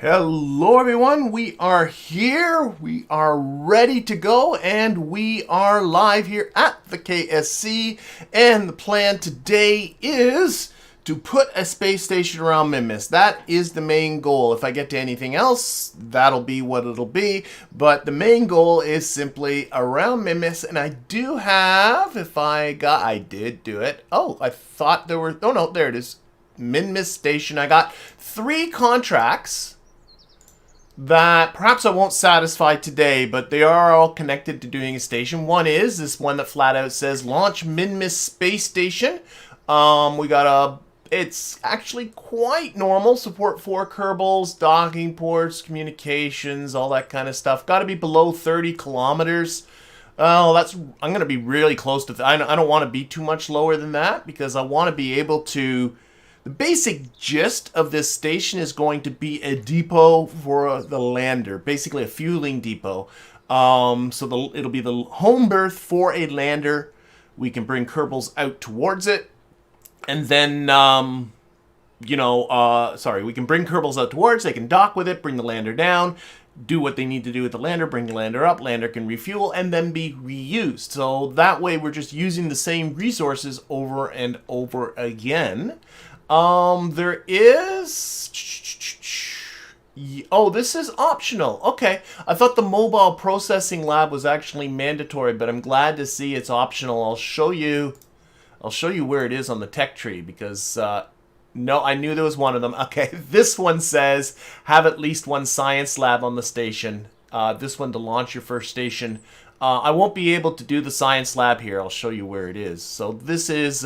Hello everyone, we are here, we are ready to go, and we are live here at the KSC, and the plan today is to put a space station around Minmus. That is the main goal. If I get to anything else, that'll be what it'll be, but the main goal is simply around Minmus, and I do have, I did do it. Oh, I thought there were, oh no, there it is. Minmus station. I got 3 contracts that perhaps I won't satisfy today, but they are all connected to doing a station. One is this one that flat out says launch Minmus space station. It's actually quite normal. Support for Kerbals, docking ports, communications, all that kind of stuff. Got to be below 30 kilometers. Oh, I'm going to be really close to, I don't want to be too much lower than that because I want to be able to. The basic gist of this station is going to be a depot for the lander, basically a fueling depot. It'll be the home berth for a lander. We can bring Kerbals out towards it, and then we can bring Kerbals out towards. They can dock with it, bring the lander down, do what they need to do with the lander, bring the lander up. Lander can refuel and then be reused. So that way, we're just using the same resources over and over again. There is... Oh, this is optional. Okay. I thought the mobile processing lab was actually mandatory, but I'm glad to see it's optional. I'll show you where it is on the tech tree because, no, I knew there was one of them. Okay, this one says have at least one science lab on the station. This one to launch your first station. I won't be able to do the science lab here. I'll show you where it is. So this is,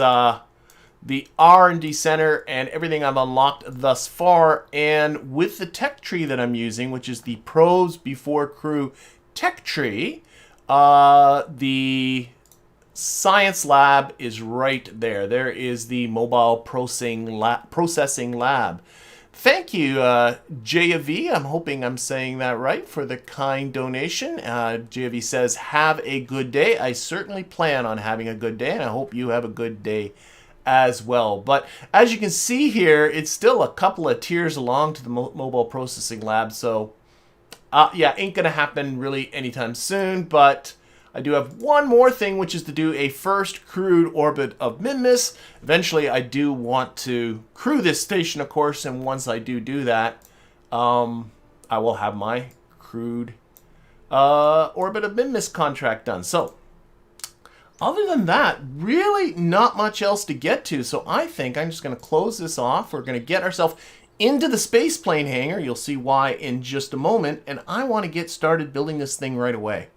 the R&D Center and everything I've unlocked thus far. And with the tech tree that I'm using, which is the Pros Before Crew tech tree, the science lab is right there. There is the mobile processing lab. Thank you, JV. I'm hoping I'm saying that right for the kind donation. JV says, have a good day. I certainly plan on having a good day, and I hope you have a good day as well. But as you can see here, it's still a couple of tiers along to the mobile processing lab. So yeah, ain't gonna happen really anytime soon, but I do have one more thing, which is to do a first crewed orbit of Minmus. Eventually I do want to crew this station, of course, and once I do that, I will have my crewed orbit of Minmus contract done. So other than that, really not much else to get to. So I think I'm just going to close this off. We're going to get ourselves into the space plane hangar. You'll see why in just a moment. And I want to get started building this thing right away,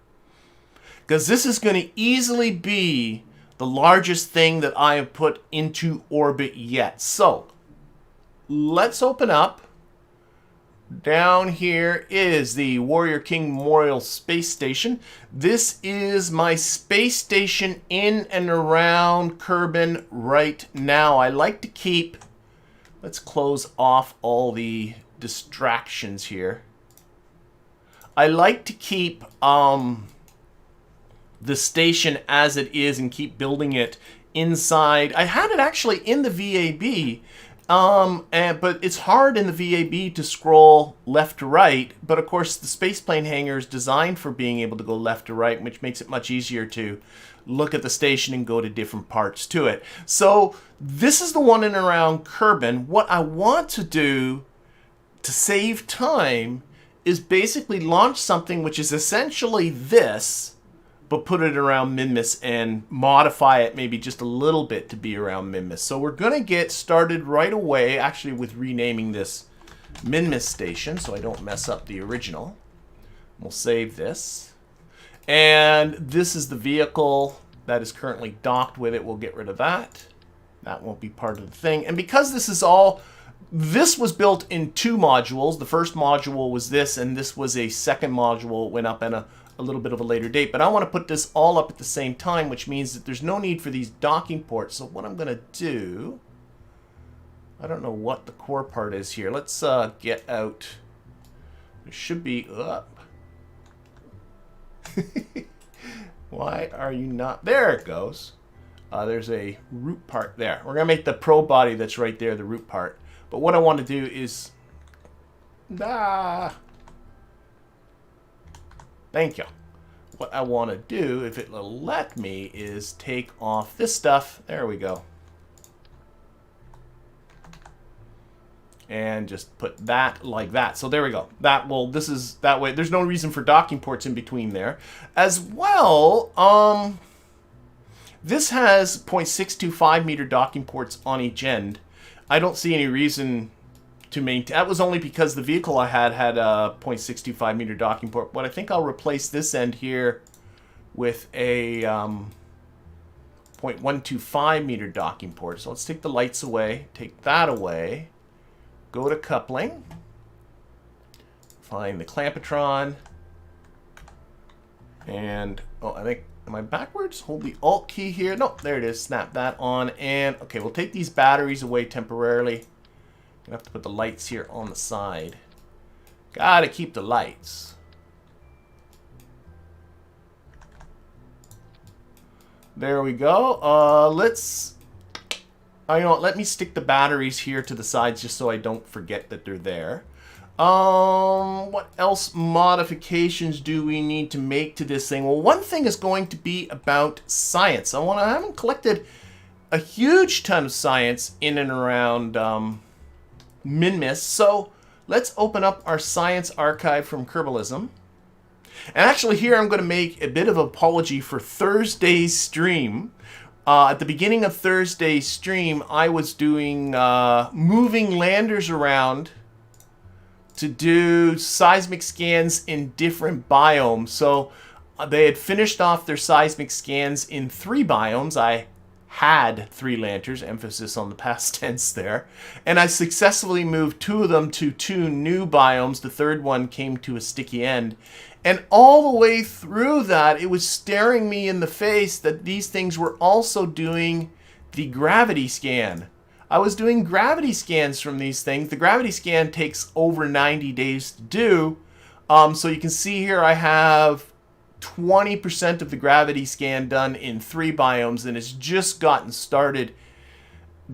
because this is going to easily be the largest thing that I have put into orbit yet. So let's open up. Down here is the Warrior King Memorial Space Station. This is my space station in and around Kerbin right now. I like to keep... Let's close off all the distractions here. I like to keep the station as it is and keep building it inside. I had it actually in the VAB, but it's hard in the VAB to scroll left to right. But of course, the spaceplane hangar is designed for being able to go left to right, which makes it much easier to look at the station and go to different parts to it. So this is the one in and around Kerbin. What I want to do to save time is basically launch something which is essentially this, but put it around Minmus and modify it maybe just a little bit to be around Minmus. So we're going to get started right away, actually, with renaming this Minmus station so I don't mess up the original. We'll save this. And this is the vehicle that is currently docked with it. We'll get rid of that. That won't be part of the thing. And because this is all... This was built in 2 modules. The first module was this, and this was a second module. It went up in a little bit of a later date, but I want to put this all up at the same time, which means that there's no need for these docking ports. So what I'm going to do, I don't know what the core part is here. Let's get out. There should be up. Why are you not? There it goes. There's a root part there. We're going to make the probe body that's right there the root part. But what I want to do is Thank you. What I want to do, if it will let me, is take off this stuff. There we go. And just put that like that. So there we go. That will, this is that way. There's no reason for docking ports in between there. As well, this has 0.625 meter docking ports on each end. I don't see any reason to maintain. That was only because the vehicle I had a 0.625 meter docking port. But I think I'll replace this end here with a 0.125 meter docking port. So let's take the lights away, take that away, go to coupling, find the clampetron, and oh, I think, am I backwards? Hold the Alt key here. No, there it is. Snap that on, and okay, we'll take these batteries away temporarily. Gonna have to put the lights here on the side. Gotta keep the lights. There we go. Let's, you know what, let me stick the batteries here to the sides just so I don't forget that they're there. What else modifications do we need to make to this thing? Well, one thing is going to be about science. I haven't collected a huge ton of science in and around Minmus, so let's open up our science archive from Kerbalism. And actually here I'm going to make a bit of apology for Thursday's stream. At the beginning of Thursday's stream, I was doing moving landers around to do seismic scans in different biomes. So they had finished off their seismic scans in 3 biomes. I had 3 lanterns, emphasis on the past tense there. And I successfully moved 2 of them to 2 new biomes. The 3rd one came to a sticky end. And all the way through that, it was staring me in the face that these things were also doing the gravity scan. I was doing gravity scans from these things. The gravity scan takes over 90 days to do. So you can see here I have 20% of the gravity scan done in 3 biomes, and it's just gotten started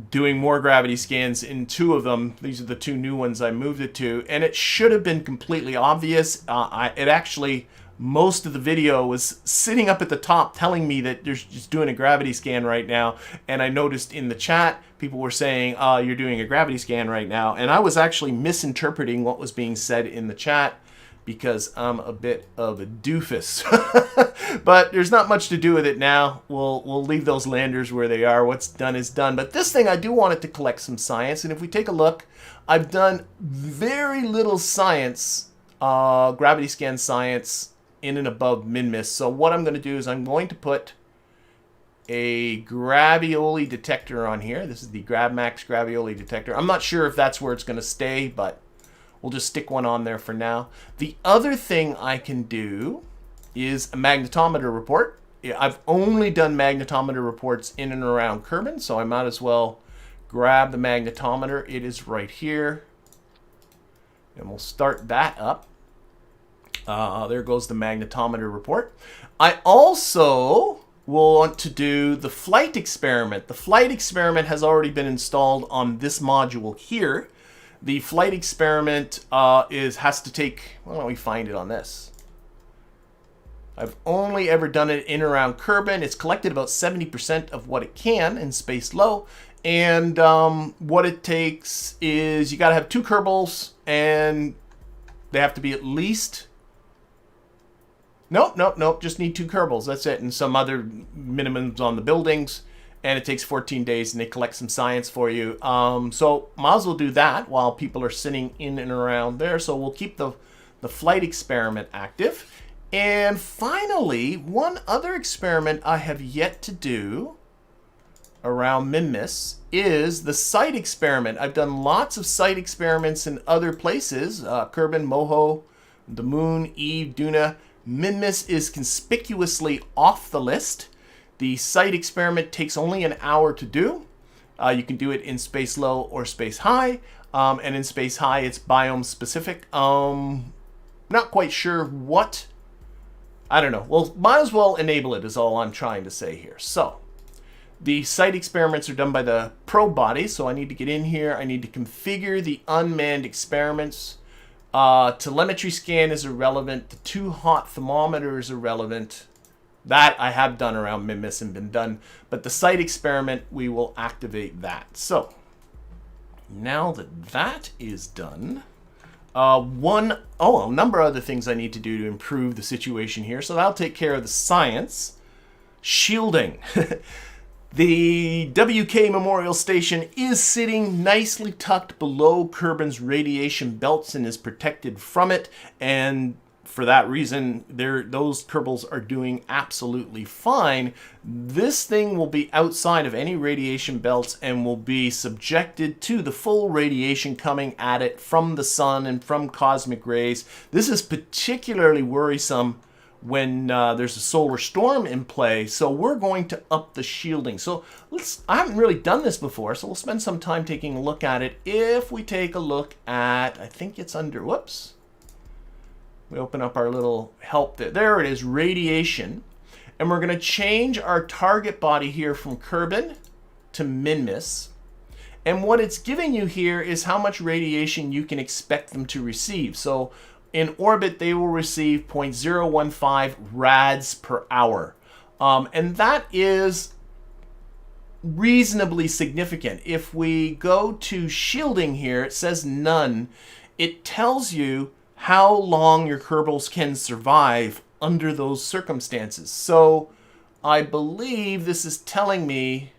doing more gravity scans in 2 of them. These are the 2 new ones I moved it to, and it should have been completely obvious. It actually, most of the video was sitting up at the top telling me that they're just doing a gravity scan right now, and I noticed in the chat people were saying, you're doing a gravity scan right now, and I was actually misinterpreting what was being said in the chat because I'm a bit of a doofus. But there's not much to do with it now. We'll leave those landers where they are. What's done is done. But this thing, I do want it to collect some science. And if we take a look, I've done very little science, gravity scan science, in and above Minmus. So what I'm going to do is I'm going to put a gravioli detector on here. This is the GravMax gravioli detector. I'm not sure if that's where it's going to stay, but we'll just stick one on there for now. The other thing I can do is a magnetometer report. I've only done magnetometer reports in and around Kerbin, so I might as well grab the magnetometer. It is right here. And we'll start that up. There goes the magnetometer report. I also will want to do the flight experiment. The flight experiment has already been installed on this module here. The flight experiment has to take, why don't we find it on this? I've only ever done it in and around Kerbin. It's collected about 70% of what it can in space low. And what it takes is you got to have 2 Kerbals, and they have to be at least... Nope. Just need 2 Kerbals. That's it. And some other minimums on the buildings. And it takes 14 days, and they collect some science for you. So might as well do that while people are sitting in and around there. So we'll keep the flight experiment active. And finally, one other experiment I have yet to do around Minmus is the site experiment. I've done lots of site experiments in other places. Kerbin, Moho, the Moon, Eve, Duna. Minmus is conspicuously off the list. The site experiment takes only an hour to do. You can do it in space low or space high. And in space high, it's biome specific. Not quite sure what. I don't know. Well, might as well enable it is all I'm trying to say here. So the site experiments are done by the probe body. So I need to get in here. I need to configure the unmanned experiments. Telemetry scan is irrelevant. The too hot thermometer is irrelevant. That I have done around Minmus and been done. But the site experiment, we will activate that. So now that that is done, a number of other things I need to do to improve the situation here. So that'll take care of the science. Shielding. The WK Memorial Station is sitting nicely tucked below Kerbin's radiation belts and is protected from it. And for that reason, those Kerbals are doing absolutely fine. This thing will be outside of any radiation belts and will be subjected to the full radiation coming at it from the sun and from cosmic rays. This is particularly worrisome when there's a solar storm in play, so we're going to up the shielding. So I haven't really done this before, so we'll spend some time taking a look at it. If we take a look at, I think it's under, whoops. We open up our little help there. There it is, radiation. And we're going to change our target body here from Kerbin to Minmus. And what it's giving you here is how much radiation you can expect them to receive. So in orbit, they will receive 0.015 rads per hour. And that is reasonably significant. If we go to shielding here, it says none. It tells you how long your Kerbals can survive under those circumstances. So I believe this is telling me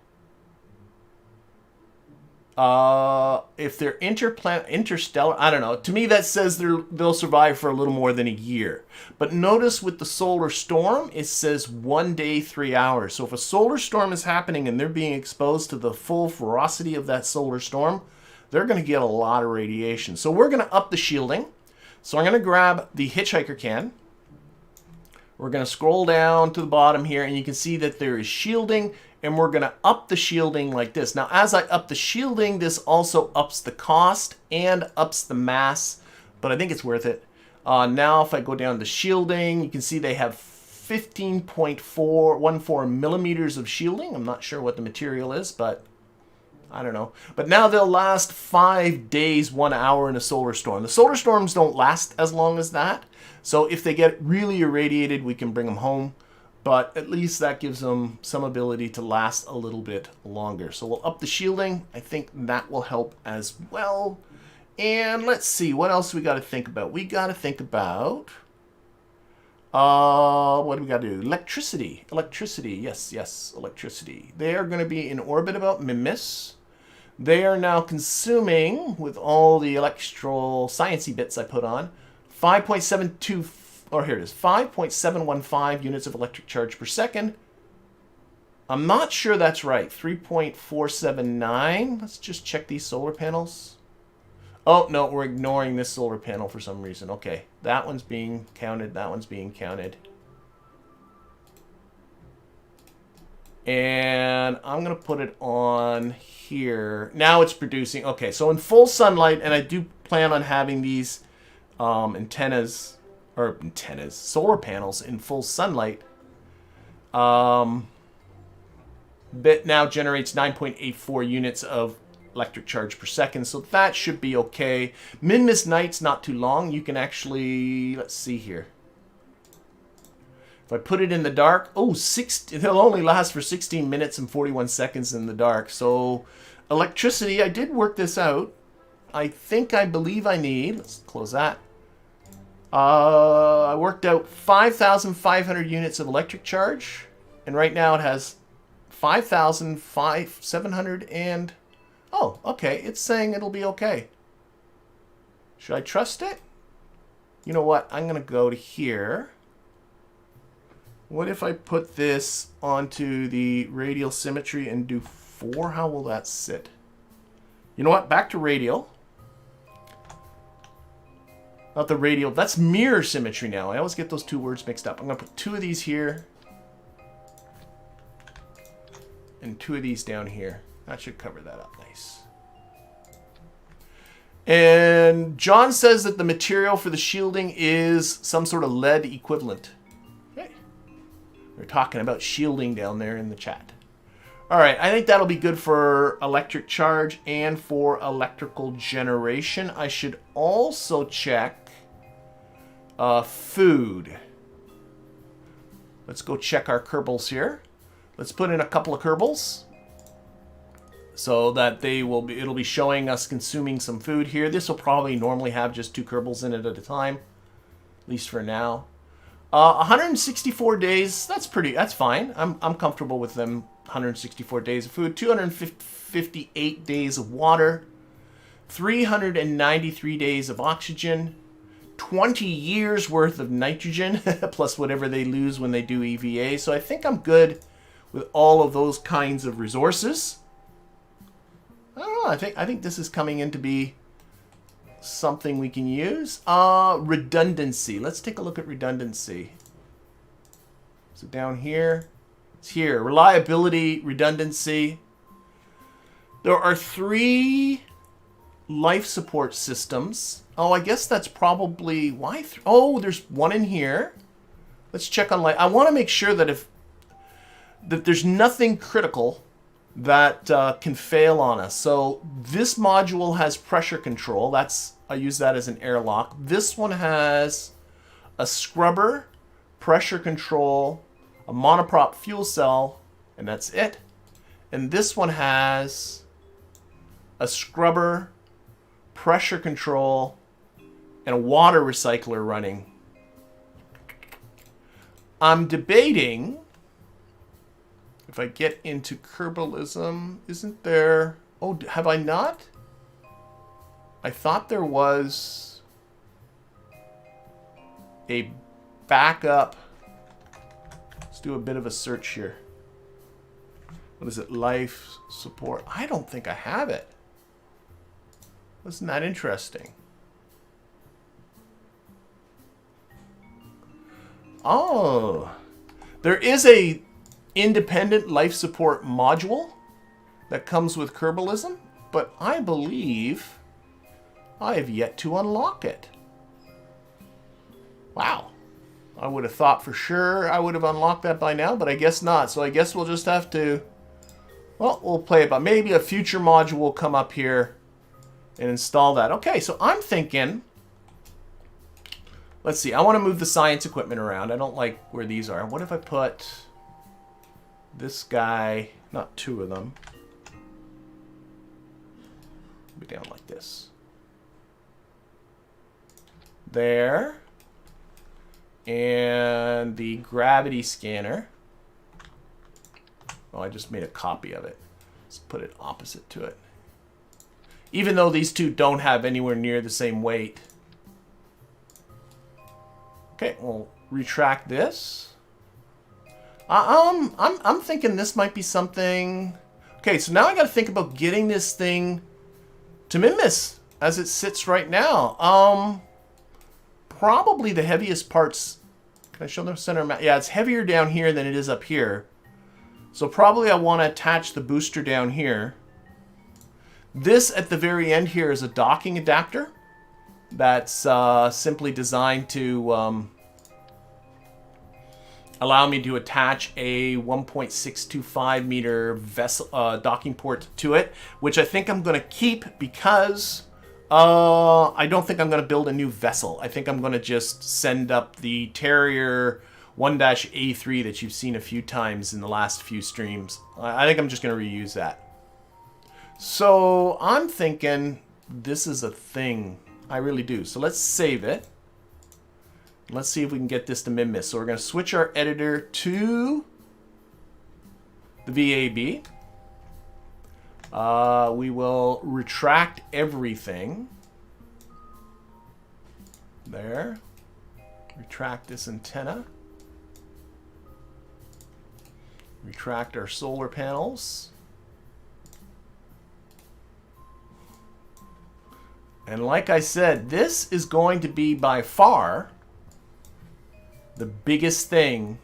if they're interstellar, I don't know. To me, that says they'll survive for a little more than a year. But notice with the solar storm, it says 1 day, 3 hours. So if a solar storm is happening and they're being exposed to the full ferocity of that solar storm, they're going to get a lot of radiation. So we're going to up the shielding. So I'm going to grab the hitchhiker can. We're going to scroll down to the bottom here, and you can see that there is shielding, and we're going to up the shielding like this. Now, as I up the shielding, this also ups the cost and ups the mass, but I think it's worth it. Now, if I go down to shielding, you can see they have 15.414 millimeters of shielding. I'm not sure what the material is, but I don't know. But now they'll last 5 days, 1 hour in a solar storm. The solar storms don't last as long as that. So if they get really irradiated, we can bring them home. But at least that gives them some ability to last a little bit longer. So we'll up the shielding. I think that will help as well. And let's see, what else we got to think about? We got to think about, what do we got to do? Electricity. Electricity, yes, electricity. They are going to be in orbit about Minmus. They are now consuming, with all the electoral sciencey bits I put on, 5.715 units of electric charge per second. I'm not sure that's right. 3.479. Let's just check these solar panels. Oh, no, we're ignoring this solar panel for some reason. Okay, that one's being counted. That one's being counted. And I'm going to put it on here. Now it's producing. Okay, so in full sunlight, and I do plan on having these solar panels in full sunlight. That now generates 9.84 units of electric charge per second, so that should be okay. Minmus night's not too long. You can actually, let's see here. If I put it in the dark, it'll only last for 16 minutes and 41 seconds in the dark. So electricity, I did work this out. I believe I need, let's close that. I worked out 5,500 units of electric charge, and right now it has 5,700 and, oh, okay, it's saying it'll be okay. Should I trust it? You know what, I'm going to go to here. What if I put this onto the radial symmetry and do 4? How will that sit? You know what? Back to radial. Not the radial. That's mirror symmetry now. I always get those two words mixed up. I'm going to put 2 of these here. And 2 of these down here. That should cover that up nice. And John says that the material for the shielding is some sort of lead equivalent. We're talking about shielding down there in the chat. All right, I think that'll be good for electric charge and for electrical generation. I should also check Food. Let's go check our Kerbals here. Let's put in a couple of Kerbals so that it'll be showing us consuming some food here. This will probably normally have just 2 Kerbals in it at a time, at least for now. 164 days, that's fine. I'm comfortable with them. 164 days of food, 258 days of water, 393 days of oxygen, 20 years worth of nitrogen, plus whatever they lose when they do EVA. So I think I'm good with all of those kinds of resources. I don't know, I think this is coming in to be something we can use. Redundancy. Let's take a look at redundancy. So down here, it's here. Reliability, redundancy. There are 3 life support systems. Oh, I guess that's probably why. Oh, there's one in here. Let's check on life. I want to make sure that there's nothing critical that can fail on us. So this module has pressure control. I use that as an airlock. This one has a scrubber, pressure control, a monoprop fuel cell, and that's it. And this one has a scrubber, pressure control, and a water recycler running. I'm debating if I get into Kerbalism, isn't there... Oh, have I not? I thought there was a backup. Let's do a bit of a search here. What is it? Life support. I don't think I have it. Wasn't that interesting? Oh, there is a independent life support module that comes with Kerbalism, but I believe I have yet to unlock it. Wow. I would have thought for sure I would have unlocked that by now, but I guess not. So I guess we'll just have to, well, we'll play it by maybe a future module will come up here and install that. Okay, so I'm thinking, let's see, I want to move the science equipment around. I don't like where these are. What if I put this guy, not 2 of them, be down like this. There. And the gravity scanner. Oh, I just made a copy of it. Let's put it opposite to it. Even though these 2 don't have anywhere near the same weight. Okay, we'll retract this. I'm thinking this might be something. Okay, so now I got to think about getting this thing to Minmus as it sits right now. Probably the heaviest parts. Can I show the center map? Yeah, it's heavier down here than it is up here. So probably I want to attach the booster down here. This at the very end here is a docking adapter that's simply designed to allow me to attach a 1.625 meter vessel docking port to it, which I think I'm going to keep because I don't think I'm going to build a new vessel. I think I'm going to just send up the Terrier 1-A3 that you've seen a few times in the last few streams. I think I'm just going to reuse that. So I'm thinking this is a thing. I really do. So let's save it. Let's see if we can get this to Minmus. So we're going to switch our editor to the VAB. We will retract everything. There. Retract this antenna. Retract our solar panels. And like I said, this is going to be by far the biggest thing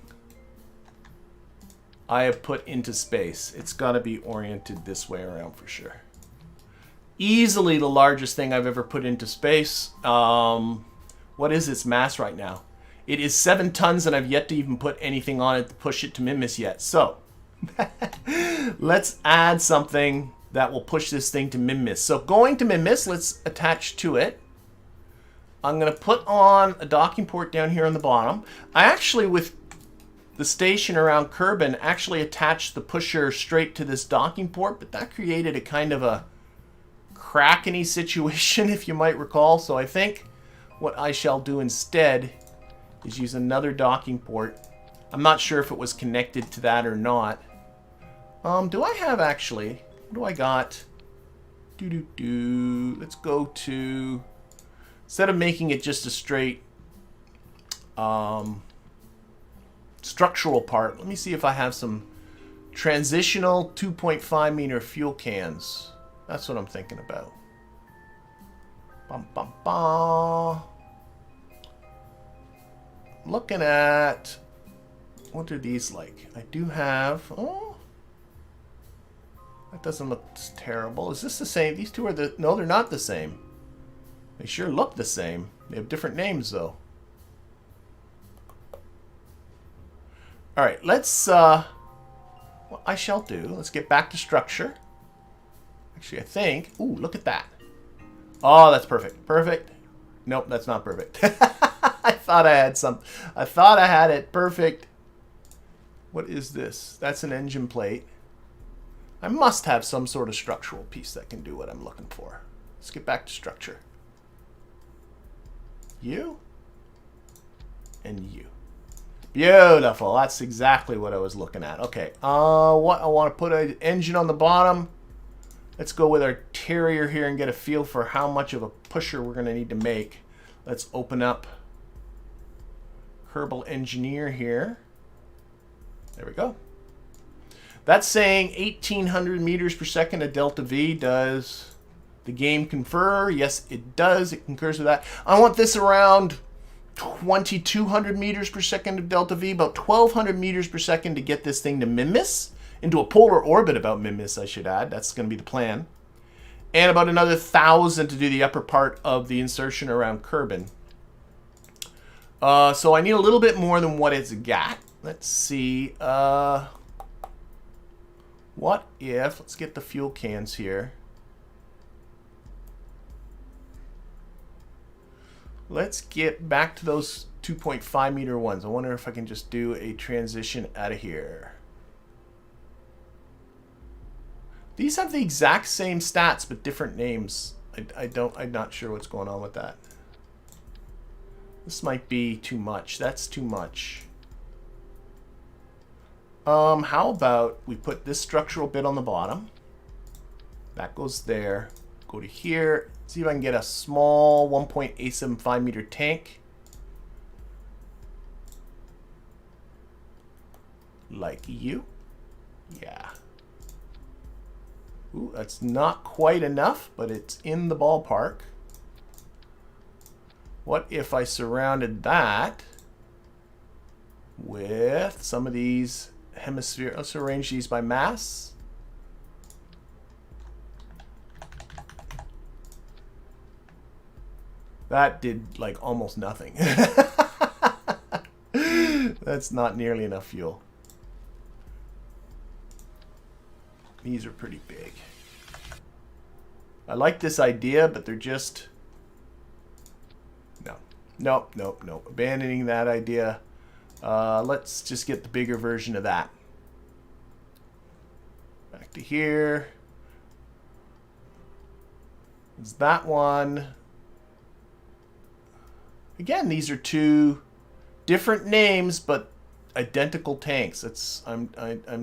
I have put into space. It's got to be oriented this way around for sure. Easily the largest thing I've ever put into space. What is its mass right now? It is 7 tons and I've yet to even put anything on it to push it to Minmus yet. So let's add something that will push this thing to Minmus. So going to Minmus, let's attach to it I'm going to put on a docking port down here on the bottom. I actually, with the station around Kerbin, actually attached the pusher straight to this docking port, but that created a kind of a crackeny situation, if you might recall. So I think what I shall do instead is use another docking port. I'm not sure if it was connected to that or not. Do I have actually... What do I got? Let's go to... Instead of making it just a straight structural part, let me see if I have some transitional 2.5 meter fuel cans. That's what I'm thinking about. Bum, bum, bum. Looking at... What are these like? I do have... Oh... That doesn't look terrible. Is this the same? These two are the... No, they're not the same. They sure look the same. They have different names, though. Alright, let's... what I shall do... Let's get back to structure. Actually, I think... Ooh, look at that. Oh, that's perfect. Perfect. Nope, that's not perfect. I thought I had some... I thought I had it perfect. What is this? That's an engine plate. I must have some sort of structural piece that can do what I'm looking for. Let's get back to structure. You. And you. Beautiful. That's exactly what I was looking at. Okay. What I want to put an engine on the bottom. Let's go with our Terrier here and get a feel for how much of a pusher we're going to need to make. Let's open up Kerbal Engineer here. There we go. That's saying 1,800 meters per second of delta V. Does the game confer? Yes, it does. It concurs with that. I want this around 2,200 meters per second of delta V, about 1,200 meters per second to get this thing to Minmus, into a polar orbit about Minmus, I should add. That's going to be the plan. And about another 1,000 to do the upper part of the insertion around Kerbin. So I need a little bit more than what it's got. Let's see. What if, let's get the fuel cans here. Let's get back to those 2.5 meter ones. I wonder if I can just do a transition out of here. These have the exact same stats but different names. I'm not sure what's going on with that. This might be too much. That's too much. How about we put this structural bit on the bottom. That goes there. Go to here. See if I can get a small 1.875 meter tank. Like you. Yeah. Ooh, that's not quite enough, but it's in the ballpark. What if I surrounded that with some of these hemisphere? Let's arrange these by mass. That did like almost nothing. That's not nearly enough fuel. These are pretty big. I like this idea, but they're just... Nope. Abandoning that idea. Let's just get the bigger version of that. Back to here. It's that one. Again, these are two different names, but identical tanks. I'm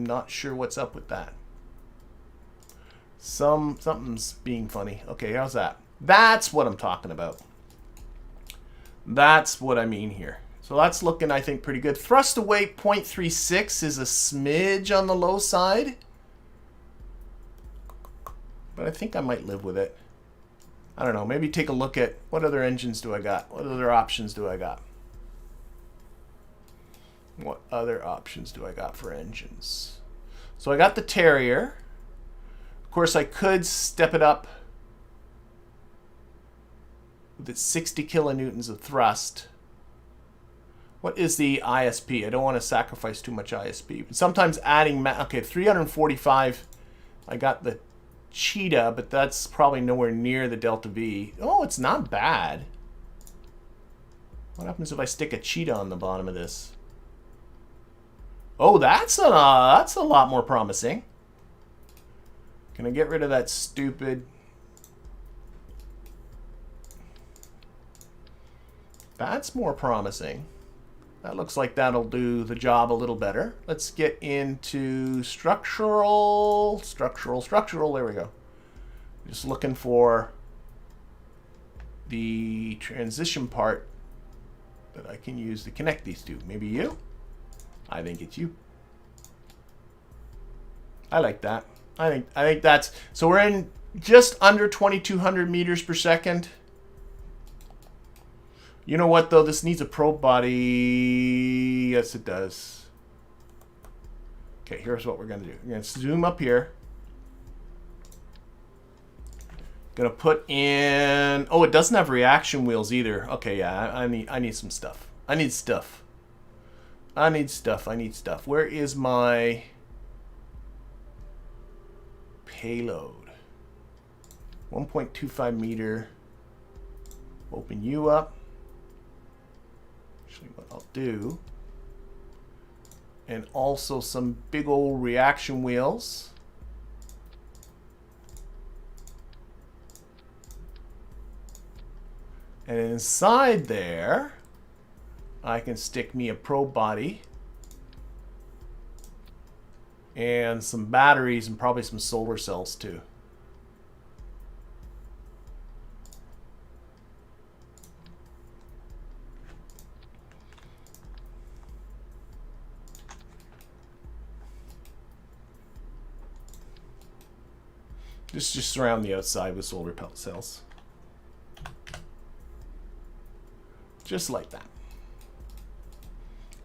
not sure what's up with that. Something's being funny. Okay, how's that? That's what I'm talking about. That's what I mean here. So that's looking, I think, pretty good. Thrust to weight 0.36 is a smidge on the low side. But I think I might live with it. I don't know. Maybe take a look at what other engines do I got? What other options do I got? What other options do I got for engines? So I got the Terrier. Of course, I could step it up with its 60 kilonewtons of thrust. What is the ISP? I don't want to sacrifice too much ISP. But sometimes adding... Okay, 345. I got the Cheetah, but that's probably nowhere near the Delta V. Oh, it's not bad. What happens if I stick a cheetah on the bottom of this? Oh, that's a lot more promising. Can I get rid of that stupid... That's more promising. That looks like that'll do the job a little better. Let's get into structural. There we go. Just looking for the transition part that I can use to connect these two. Maybe you? I think it's you. I like that. I think that's... So we're in just under 2,200 meters per second. You know what, though? This needs a probe body. Yes, it does. Okay, here's what we're going to do. We're going to zoom up here. Going to put in... Oh, it doesn't have reaction wheels either. Okay, yeah, I need some stuff. I need stuff. Where is my payload? 1.25 meter. Open you up. Actually, what I'll do, and also some big old reaction wheels. And inside there, I can stick me a probe body and some batteries and probably some solar cells too. Just surround the outside with solar cells. Just like that.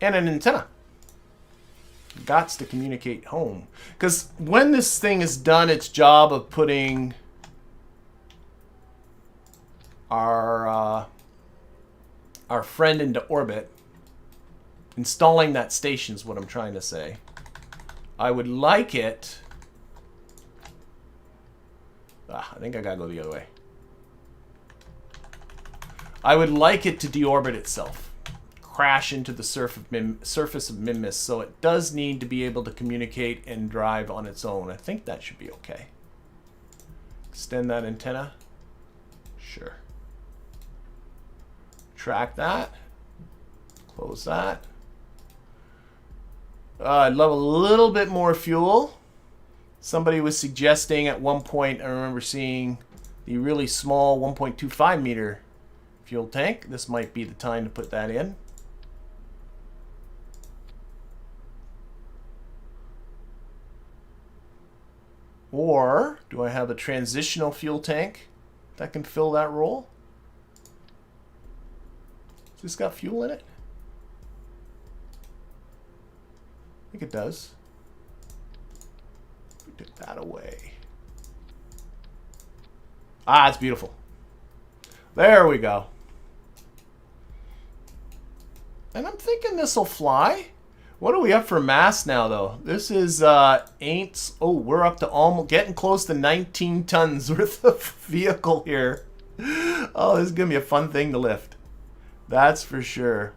And an antenna. Gots to communicate home. Because when this thing is done its job of putting our friend into orbit, installing that station is what I'm trying to say. I would like it... I think I gotta go the other way. I would like it to deorbit itself. Crash into the surface of Minmus, so it does need to be able to communicate and drive on its own. I think that should be okay. Extend that antenna. Sure. Track that. Close that. I'd love a little bit more fuel. Somebody was suggesting at one point, I remember seeing the really small 1.25 meter fuel tank. This might be the time to put that in. Or do I have a transitional fuel tank that can fill that role? Has this got fuel in it? I think it does. Take that away. Ah, it's beautiful. There we go. And I'm thinking this will fly. What are we up for mass now, though? This is ain't. Oh, we're up to almost getting close to 19 tons worth of vehicle here. Oh, this is gonna be a fun thing to lift. That's for sure.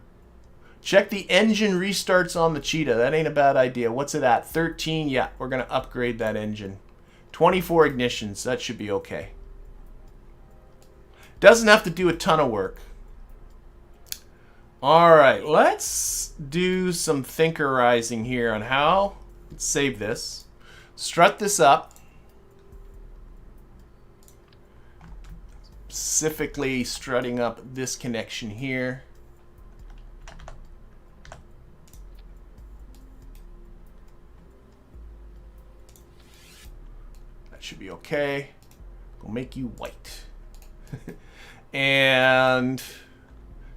Check the engine restarts on the Cheetah. That ain't a bad idea. What's it at? 13? Yeah, we're going to upgrade that engine. 24 ignitions. That should be okay. Doesn't have to do a ton of work. All right, let's do some thinkerizing here on how. Let's save this. Strut this up. Specifically strutting up this connection here. Should be okay. We'll make you white. And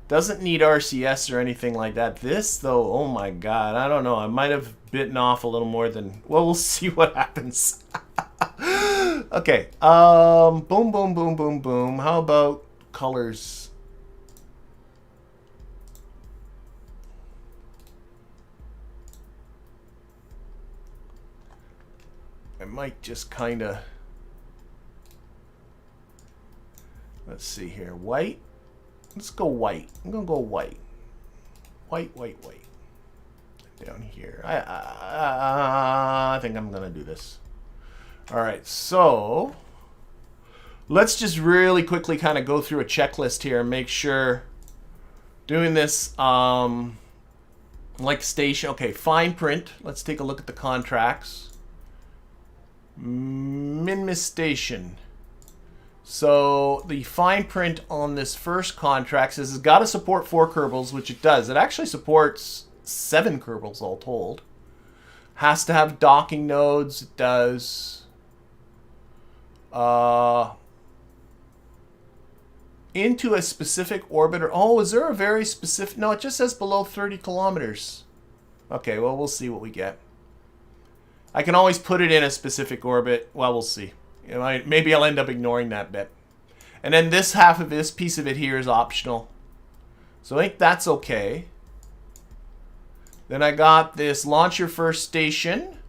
doesn't need RCS or anything like that. This, though, oh my god, I don't know. I might have bitten off a little more than... Well, we'll see what happens. Okay. Boom, boom, boom, boom, boom. How about colors? I might just kind of, let's see here, white, Let's go white. I'm gonna go white. White, white, white. Down here. I think I'm gonna do this. All right, so let's just really quickly kind of go through a checklist here and make sure doing this like station. Okay, fine print. Let's take a look at the contracts. Minmus station. So the fine print on this first contract says it's got to support 4 Kerbals, which it does. It actually supports 7 Kerbals all told. Has to have docking nodes. It does. Into a specific orbiter. Oh, is there a very specific? No, it just says below 30 kilometers. Okay, well, we'll see what we get. I can always put it in a specific orbit. Well, we'll see. You know, maybe I'll end up ignoring that bit. And then this half of this piece of it here is optional. So I think that's okay. Then I got this launch your first station.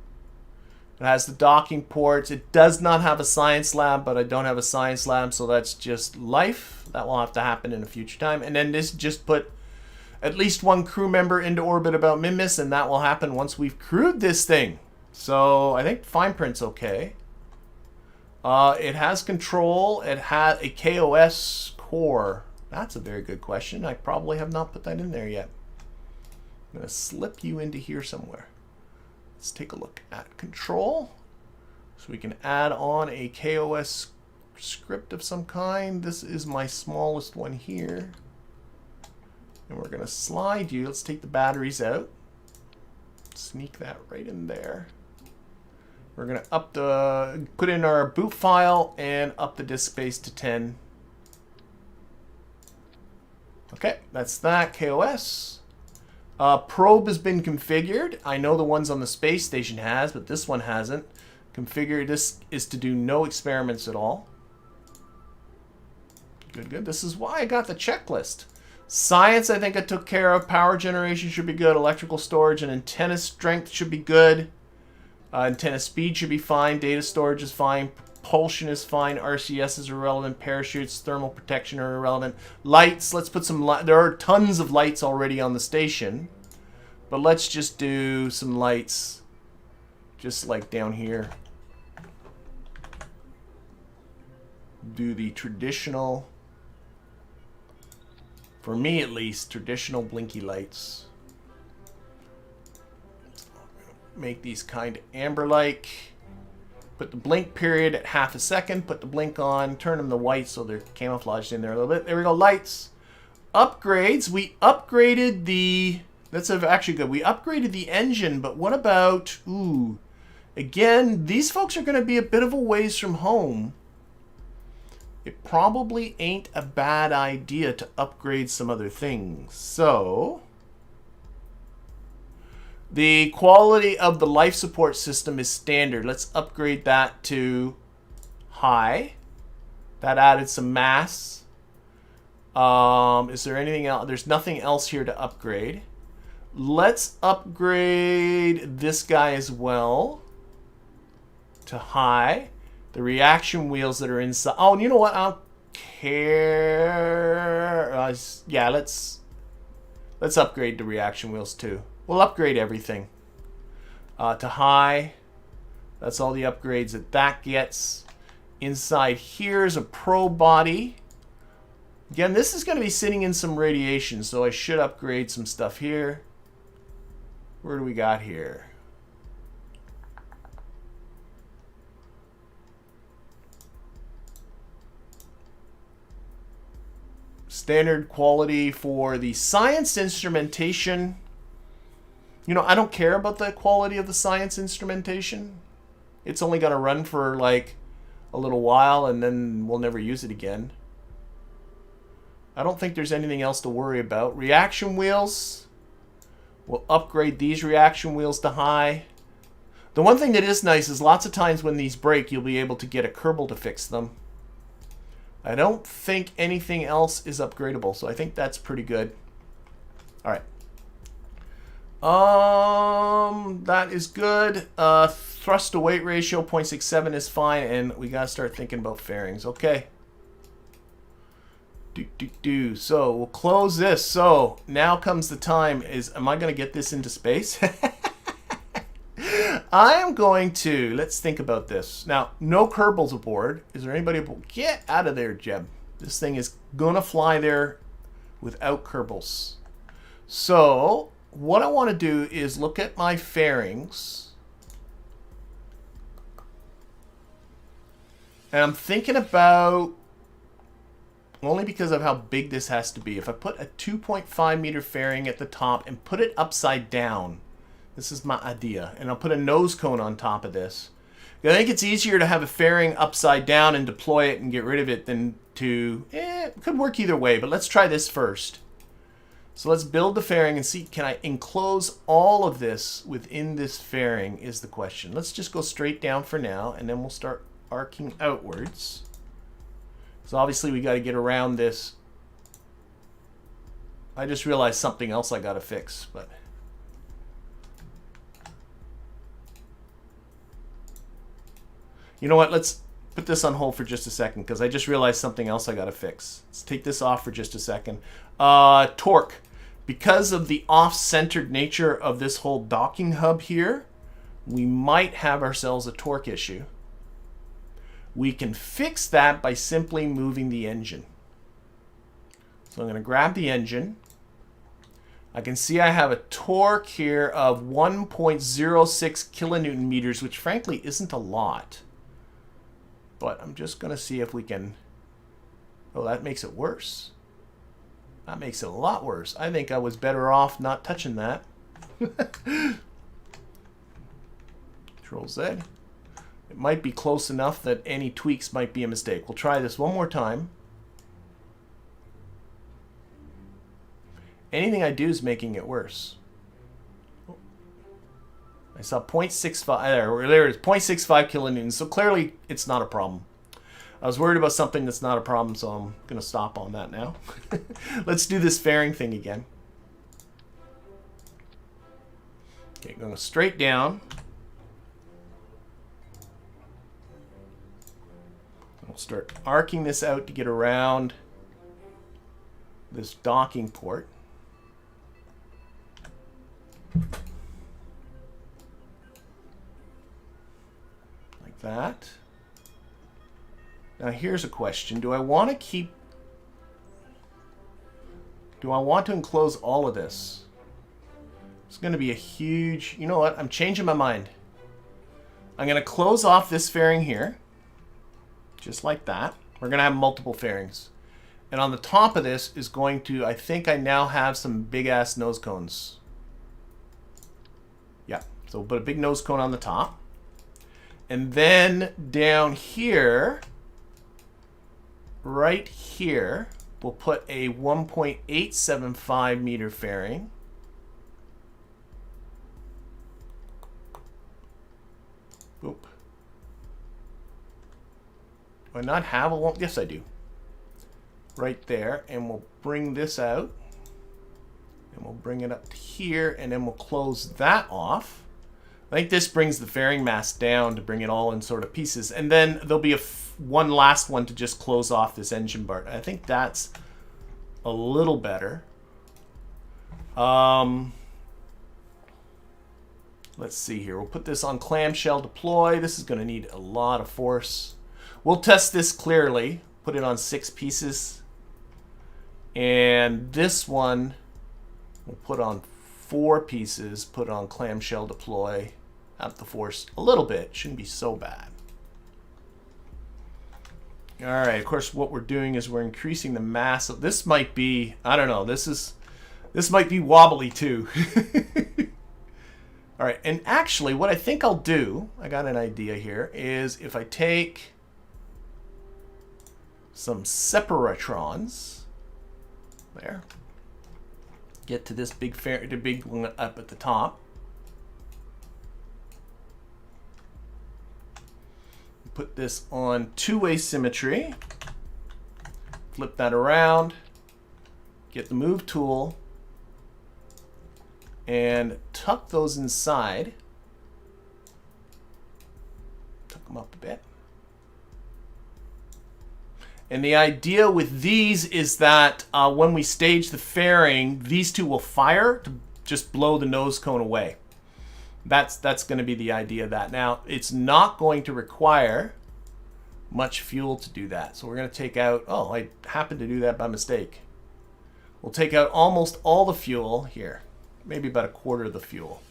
It has the docking ports. It does not have a science lab, but I don't have a science lab, so that's just life. That will have to happen in a future time. And then this just put at least 1 crew member into orbit about Minmus, and that will happen once we've crewed this thing. So I think fine print's okay. It has control. It has a KOS core. That's a very good question. I probably have not put that in there yet. I'm going to slip you into here somewhere. Let's take a look at control. So we can add on a KOS script of some kind. This is my smallest one here. And we're going to slide you. Let's take the batteries out. Sneak that right in there. We're going to put in our boot file and up the disk space to 10. Okay, that's that. KOS. Probe has been configured. I know the ones on the space station has, but this one hasn't. Configure. This is to do no experiments at all. Good, good. This is why I got the checklist. Science, I think I took care of. Power generation should be good. Electrical storage and antenna strength should be good. Antenna speed should be fine. Data storage is fine. Propulsion is fine. RCS is irrelevant. Parachutes, thermal protection are irrelevant. Lights, let's put some light. There are tons of lights already on the station. But let's just do some lights. Just like down here. Do the traditional, for me at least, traditional blinky lights. Make these kind of amber-like. Put the blink period at ½ a second. Put the blink on. Turn them to white so they're camouflaged in there a little bit. There we go. Lights. Upgrades. We upgraded the... That's actually good. We upgraded the engine, but what about... Ooh. Again, these folks are going to be a bit of a ways from home. It probably ain't a bad idea to upgrade some other things. So... The quality of the life support system is standard. Let's upgrade that to high. That added some mass. Is there anything else? There's nothing else here to upgrade. Let's upgrade this guy as well to high. The reaction wheels that are inside. Oh, you know what? I don't care. Yeah, let's upgrade the reaction wheels too. We'll upgrade everything to high. That's all the upgrades that gets. Inside here is a probe body. Again, this is going to be sitting in some radiation, so I should upgrade some stuff here. Where do we got here? Standard quality for the science instrumentation. You know, I don't care about the quality of the science instrumentation. It's only going to run for like a little while and then we'll never use it again. I don't think there's anything else to worry about. Reaction wheels. We'll upgrade these reaction wheels to high. The one thing that is nice is lots of times when these break, you'll be able to get a Kerbal to fix them. I don't think anything else is upgradable, so I think that's pretty good. All right. That is good. Thrust to weight ratio 0.67 is fine, and we gotta start thinking about fairings. Okay. So we'll close this. So now comes the time. Am I going to get this into space? I am going to. Let's think about this. Now, no Kerbals aboard. Is there anybody aboard? Get out of there, Jeb. This thing is going to fly there without Kerbals. So what I want to do is look at my fairings. And I'm thinking about, only because of how big this has to be, if I put a 2.5 meter fairing at the top and put it upside down, this is my idea, and I'll put a nose cone on top of this. I think it's easier to have a fairing upside down and deploy it and get rid of it than to, it could work either way, but let's try this first. So let's build the fairing and see, can I enclose all of this within this fairing is the question. Let's just go straight down for now, and then we'll start arcing outwards. So obviously we got to get around this. I just realized something else I got to fix, but you know what? Let's put this on hold for just a second because I just realized something else I got to fix. Let's take this off for just a second. Torque. Because of the off-centered nature of this whole docking hub here, we might have ourselves a torque issue. We can fix that by simply moving the engine. So I'm going to grab the engine. I can see I have a torque here of 1.06 kilonewton meters, which frankly isn't a lot. But I'm just going to see if we can... Oh, that makes it worse. That makes it a lot worse. I think I was better off not touching that. Control Z. It might be close enough that any tweaks might be a mistake. We'll try this one more time. Anything I do is making it worse. I saw 0.65, there it is, 0.65 kilonewtons, so clearly it's not a problem. I was worried about something that's not a problem, so I'm going to stop on that now. Let's do this fairing thing again. Okay, going straight down. We'll start arcing this out to get around this docking port. Like that. Now here's a question. Do I want to enclose all of this? It's going to be a huge... You know what? I'm changing my mind. I'm going to close off this fairing here. Just like that. We're going to have multiple fairings. And on the top of this is going to... I think I now have some big-ass nose cones. Yeah. So we'll put a big nose cone on the top. And then down here... Right here, we'll put a 1.875 meter fairing. Oop. Do I not have a one? Yes, I do. Right there, and we'll bring this out. And we'll bring it up to here, and then we'll close that off. I think this brings the fairing mast down to bring it all in sort of pieces. And then there'll be one last one to just close off this engine bar. I think that's a little better. Let's see here. We'll put this on clamshell deploy. This is going to need a lot of force. We'll test this clearly. Put it on 6 pieces. And this one we'll put on 4 pieces. Put it on clamshell deploy. Up the force a little bit. Shouldn't be so bad. All right, of course, what we're doing is we're increasing the mass of this. Might be, I don't know, this might be wobbly too. All right, and actually what I think I'll do, I got an idea here, is if I take some separatrons there, get to this big one up at the top. Put this on 2-way symmetry. Flip that around. Get the move tool. And tuck those inside. Tuck them up a bit. And the idea with these is that when we stage the fairing, these two will fire to just blow the nose cone away. That's going to be the idea of that. Now, it's not going to require much fuel to do that. So we're going to take out, oh, I happened to do that by mistake. We'll take out almost all the fuel here. Maybe about a quarter of the fuel.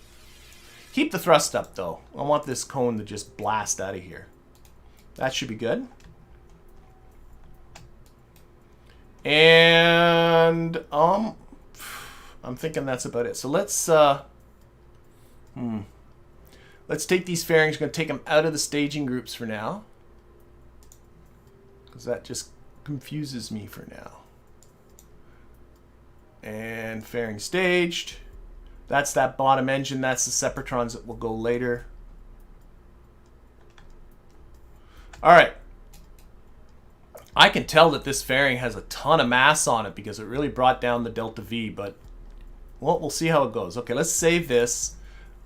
Keep the thrust up, though. I want this cone to just blast out of here. That should be good. And I'm thinking that's about it. So let's take these fairings. Going to take them out of the staging groups for now, because that just confuses me for now. And fairing staged. That's that bottom engine. That's the Separatrons that will go later. All right. I can tell that this fairing has a ton of mass on it because it really brought down the delta V, but well, we'll see how it goes. Okay, let's save this.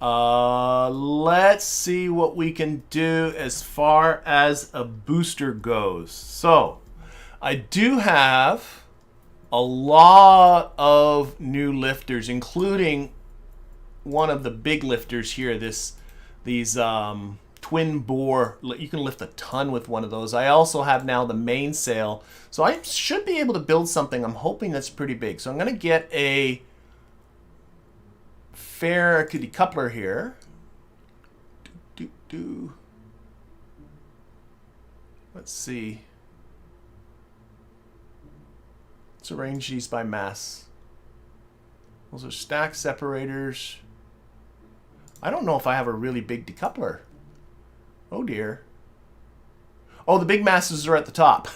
Let's see what we can do as far as a booster goes. So, I do have a lot of new lifters, including one of the big lifters here, these twin bore. You can lift a ton with one of those. I also have now the mainsail, so I should be able to build something. I'm hoping that's pretty big. So I'm going to get a fair decoupler here. Let's see. Let's arrange these by mass. Those are stack separators. I don't know if I have a really big decoupler. Oh dear. Oh, the big masses are at the top.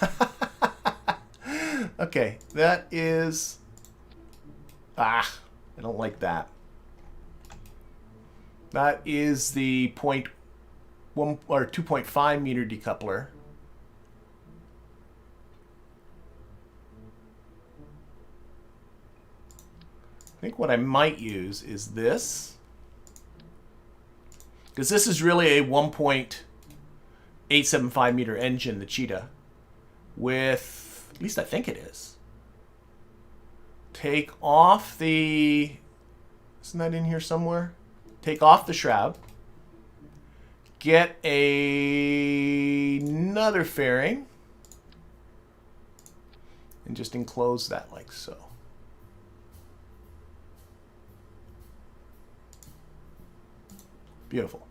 Okay, that is... I don't like that. That is the 0.1 or 2.5 meter decoupler. I think what I might use is this, because this is really a 1.875 meter engine, the Cheetah, with, at least I think it is. Take off the, isn't that in here somewhere? Take off the shroud. Get another fairing. And just enclose that like so. Beautiful.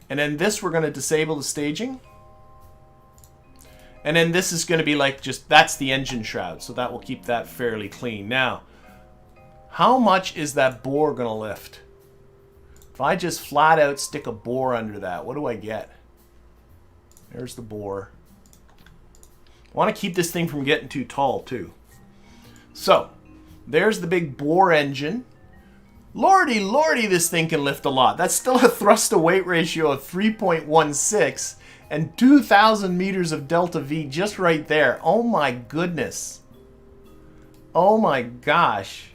And then this, we're going to disable the staging. And then this is going to be like just, that's the engine shroud. So that will keep that fairly clean. Now, how much is that bore going to lift? If I just flat out stick a bore under that, what do I get? There's the bore. I want to keep this thing from getting too tall too. So, there's the big bore engine. Lordy, lordy, this thing can lift a lot. That's still a thrust to weight ratio of 3.16 and 2,000 meters of delta V just right there. Oh my goodness. Oh my gosh.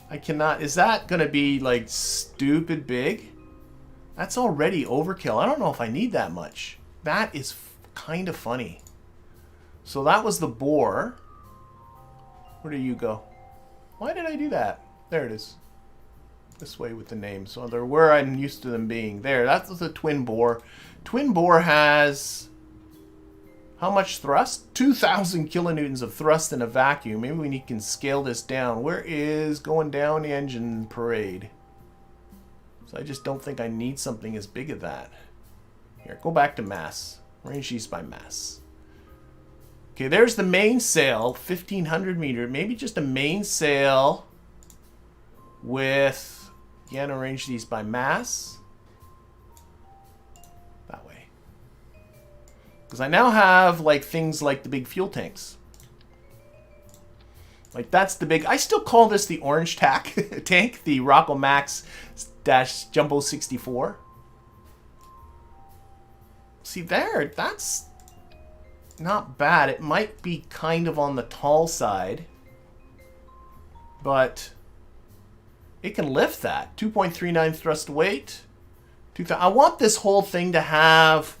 I cannot, is that going to be like stupid big? That's already overkill. I don't know if I need that much. That is kind of funny. So that was the bore. Where do you go? Why did I do that? There it is. This way with the name. So they're where I'm used to them being. There, that's the twin bore. Twin bore has how much thrust? 2,000 kilonewtons of thrust in a vacuum. Maybe we can scale this down. Where is going down the engine parade? So I just don't think I need something as big as that. Here, go back to mass. Range these by mass. Okay, there's the mainsail, 1,500 meter. Maybe just a mainsail with, again, arrange these by mass. That way. Because I now have like things like the big fuel tanks. Like that's the big, I still call this the orange tank, the Rocco Max Jumbo 64. See there, that's not bad. It might be kind of on the tall side, but it can lift that. 2.39 thrust weight. I want this whole thing to have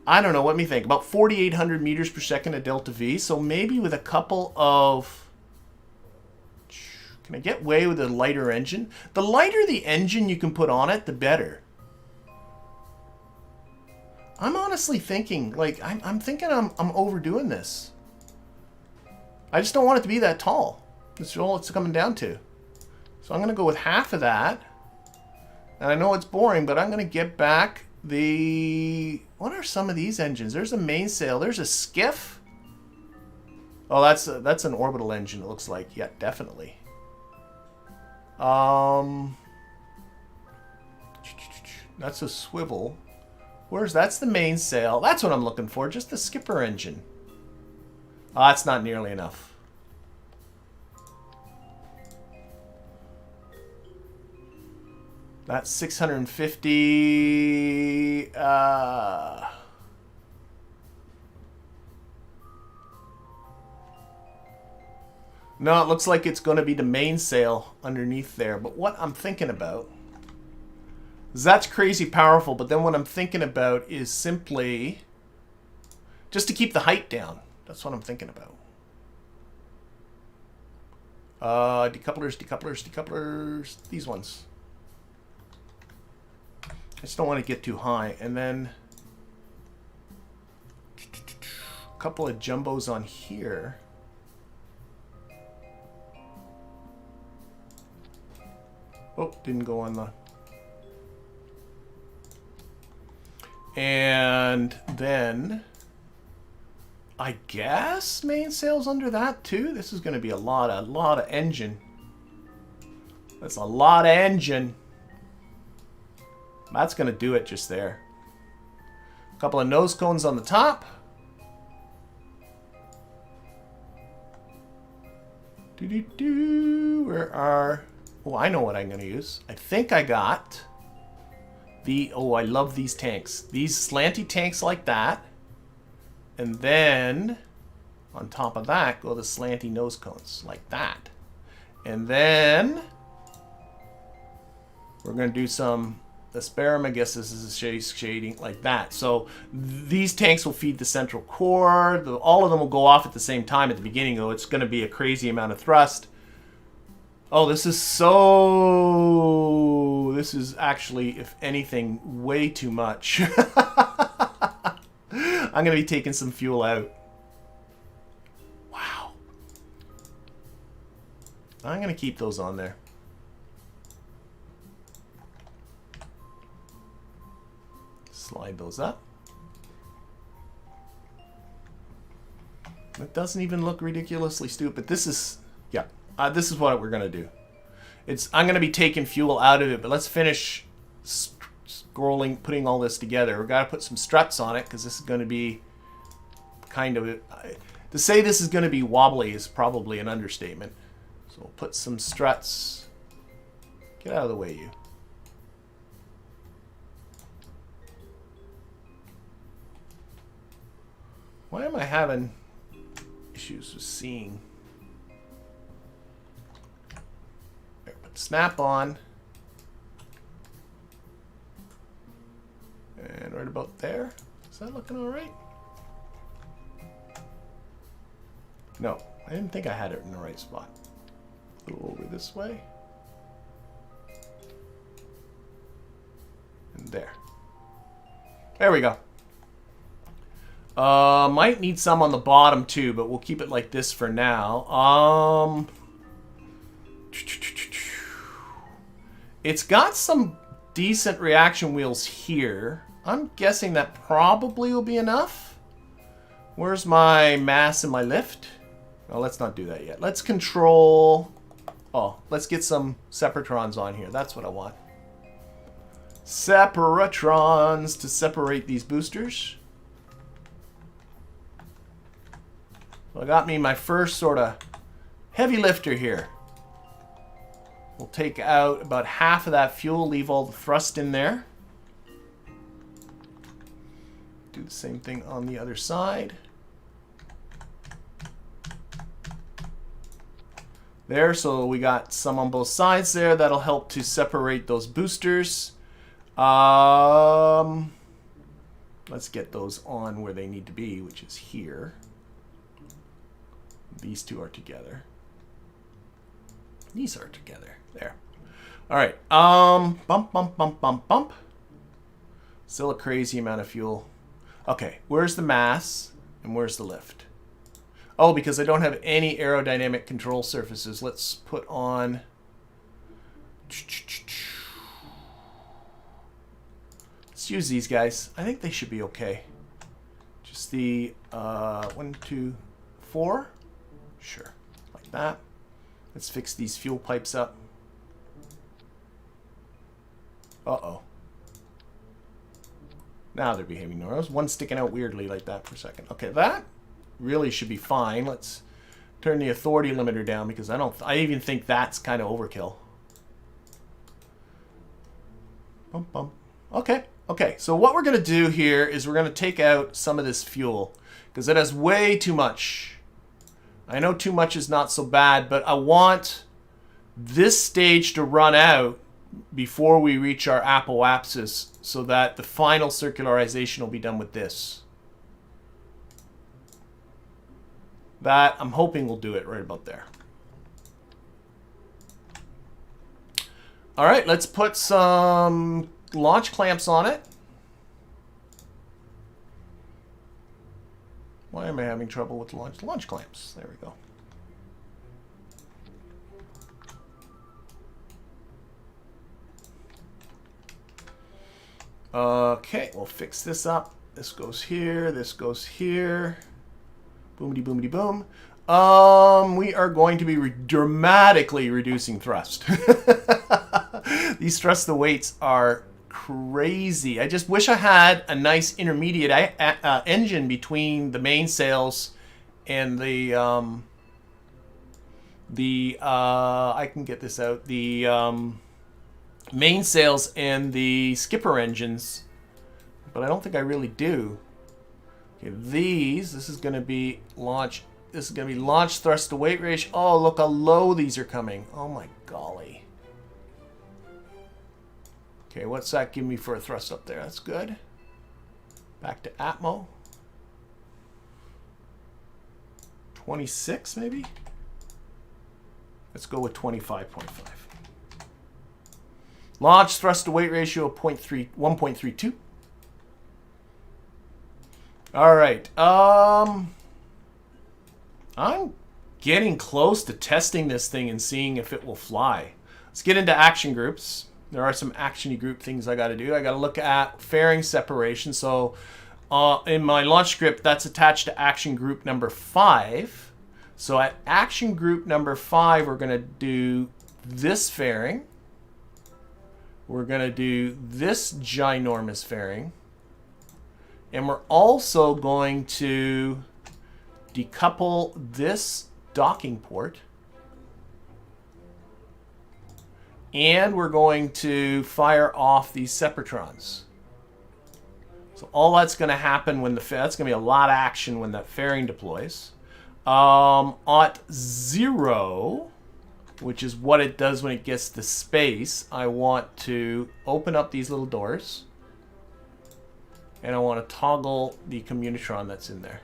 I don't know, let me think. About 4,800 meters per second at delta V. So maybe with a couple of... Can I get away with a lighter engine? The lighter the engine you can put on it, the better. I'm honestly thinking, like, I'm thinking I'm overdoing this. I just don't want it to be that tall. That's all it's coming down to. So I'm going to go with half of that. And I know it's boring, but I'm going to get back the... What are some of these engines? There's a mainsail. There's a skiff. Oh, that's an orbital engine, it looks like. Yeah, definitely. That's a swivel. That's the mainsail. That's what I'm looking for. Just the skipper engine. Oh, that's not nearly enough. That's 650. No, it looks like it's going to be the mainsail underneath there. But what I'm thinking about is that's crazy powerful. But then what I'm thinking about is simply just to keep the height down. That's what I'm thinking about. Decouplers. These ones. I just don't want to get too high. And then a couple of jumbos on here. Oh, didn't go on the... And then I guess mainsail's under that too. This is going to be a lot of engine. That's a lot of engine. That's going to do it just there. A couple of nose cones on the top. Where are... Oh, I know what I'm going to use. I think I got the... Oh, I love these tanks. These slanty tanks like that. And then on top of that go the slanty nose cones like that. And then we're going to do some... Asperum, I guess this is shading like that. So these tanks will feed the central core. All of them will go off at the same time at the beginning, though. It's going to be a crazy amount of thrust. Oh, this is so... This is actually, if anything, way too much. I'm going to be taking some fuel out. Wow. I'm going to keep those on there. Slide those up. It doesn't even look ridiculously stupid. This is, yeah, this is what we're gonna do. I'm gonna be taking fuel out of it, but let's finish scrolling, putting all this together. We gotta put some struts on it because this is gonna be kind of to say this is gonna be wobbly is probably an understatement. So we'll put some struts. Get out of the way, you. Why am I having issues with seeing? There, put snap on. And right about there. Is that looking all right? No, I didn't think I had it in the right spot. A little over this way. And there. There we go. Might need some on the bottom too, but we'll keep it like this for now. It's got some decent reaction wheels here. I'm guessing that probably will be enough. Where's my mass and my lift? Oh, let's not do that yet. Let's control... Oh, let's get some separatrons on here. That's what I want. Separatrons to separate these boosters. So I got me my first sort of heavy lifter here. We'll take out about half of that fuel, leave all the thrust in there. Do the same thing on the other side. There, so we got some on both sides there. That'll help to separate those boosters. Let's get those on where they need to be, which is here. These two are together. These are together. There. All right. Bump, bump, bump, bump, bump. Still a crazy amount of fuel. Okay, where's the mass and where's the lift? Oh, because I don't have any aerodynamic control surfaces. Let's put on... Let's use these guys. I think they should be okay. Just the 1, 2, 4. Sure, like that. Let's fix these fuel pipes up. Uh-oh. Now they're behaving normal. There's one sticking out weirdly like that for a second. Okay, that really should be fine. Let's turn the authority limiter down because I even think that's kind of overkill. Bump, bump. Okay, okay. So what we're going to do here is we're going to take out some of this fuel because it has way too much. I know too much is not so bad, but I want this stage to run out before we reach our apoapsis so that the final circularization will be done with this. That, I'm hoping we'll do it right about there. All right, let's put some launch clamps on it. Why am I having trouble with launch clamps? There we go. Okay, we'll fix this up. This goes here, this goes here. Boomity boomity boom. We are going to be dramatically reducing thrust. These thrust to weights are crazy. I just wish I had a nice intermediate engine between the mainsails and the I can get this out, the mainsails and the skipper engines, but I don't think I really do. Okay, this is going to be launch. This is going to be launch thrust to weight ratio. Oh, look how low these are coming. Oh my golly. Okay, what's that give me for a thrust up there? That's good. Back to Atmo. 26 maybe? Let's go with 25.5. Launch thrust to weight ratio of 1.32. All right. I'm getting close to testing this thing and seeing if it will fly. Let's get into action groups. There are some action-y group things I got to do. I got to look at fairing separation. So in my launch script, that's attached to action group number 5. So at action group number 5, we're going to do this fairing. We're going to do this ginormous fairing. And we're also going to decouple this docking port. And we're going to fire off these separatrons. So all that's going to happen when that's going to be a lot of action when that fairing deploys. At 0, which is what it does when it gets to space, I want to open up these little doors. And I want to toggle the communitron that's in there.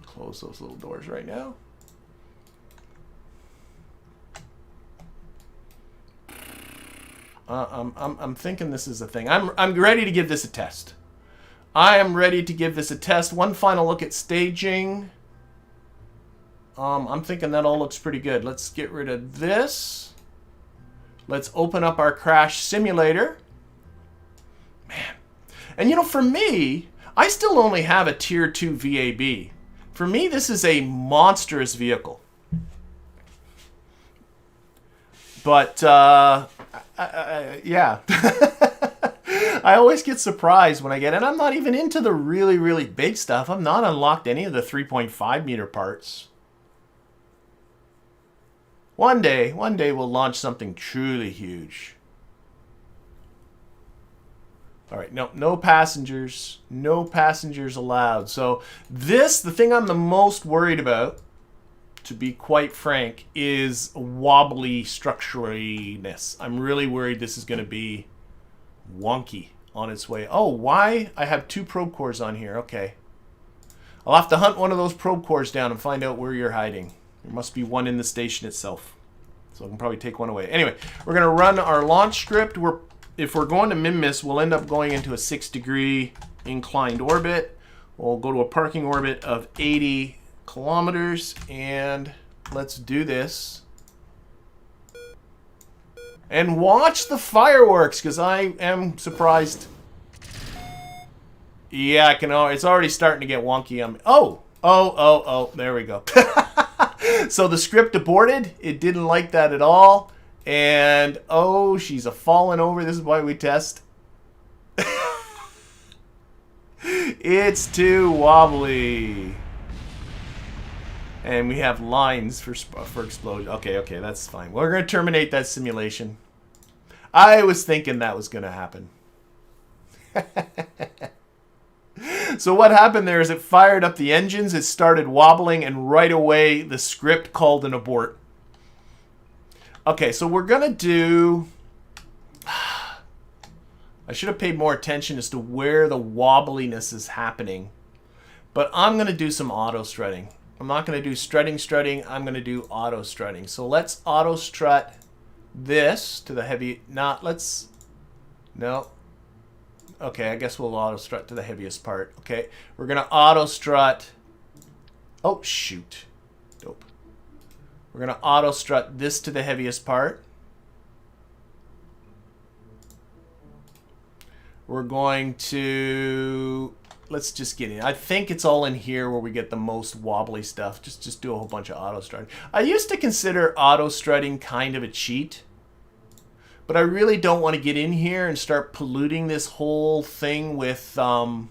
Close those little doors right now. I'm thinking this is a thing. I'm ready to give this a test. I am ready to give this a test. One final look at staging. I'm thinking that all looks pretty good. Let's get rid of this. Let's open up our crash simulator. Man. And you know, for me, I still only have a tier 2 VAB. For me, this is a monstrous vehicle. But, yeah. I always get surprised when I get it. And I'm not even into the really, really big stuff. I've not unlocked any of the 3.5 meter parts. One day we'll launch something truly huge. All right, no passengers allowed. So the thing I'm the most worried about to be quite frank, is wobbly structuraliness. I'm really worried this is going to be wonky on its way. Oh, why? I have 2 probe cores on here. Okay. I'll have to hunt one of those probe cores down and find out where you're hiding. There must be one in the station itself. So I can probably take one away. Anyway, we're going to run our launch script. If we're going to Minmus, we'll end up going into a 6-degree inclined orbit. We'll go to a parking orbit of 80 kilometers, and let's do this. And watch the fireworks, because I am surprised. Yeah, I can. It's already starting to get wonky on me. Oh, there we go. So the script aborted. It didn't like that at all. And, oh, she's a falling over. This is why we test. It's too wobbly. And we have lines for explosion. Okay, that's fine. We're going to terminate that simulation. I was thinking that was going to happen. So what happened there is it fired up the engines, it started wobbling, and right away the script called an abort. Okay, so we're going to do... I should have paid more attention as to where the wobbliness is happening. But I'm going to do some auto-strutting. I'm not going to do strutting. I'm going to do auto-strutting. So let's auto-strut this to the heavy... No. Okay, I guess we'll auto-strut to the heaviest part. Okay, we're going to auto-strut... Oh, shoot. Dope. We're going to auto-strut this to the heaviest part. We're going to... Let's just get in. I think it's all in here where we get the most wobbly stuff. Just do a whole bunch of auto-strutting. I used to consider auto-strutting kind of a cheat. But I really don't want to get in here and start polluting this whole thing with all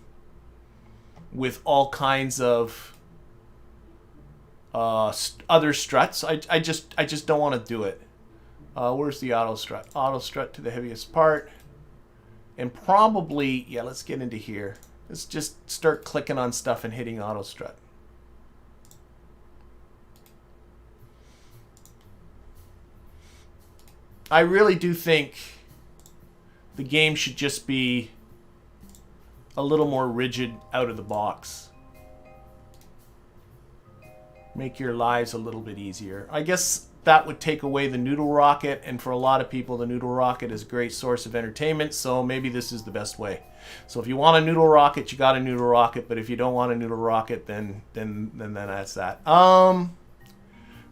kinds of other struts. I just don't want to do it. Where's the auto strut? Auto strut to the heaviest part. And probably, yeah, let's get into here. Let's just start clicking on stuff and hitting auto strut. I really do think the game should just be a little more rigid out of the box. Make your lives a little bit easier. I guess that would take away the noodle rocket, and for a lot of people the noodle rocket is a great source of entertainment, so maybe this is the best way. So if you want a noodle rocket, you got a noodle rocket, but if you don't want a noodle rocket, then that's that.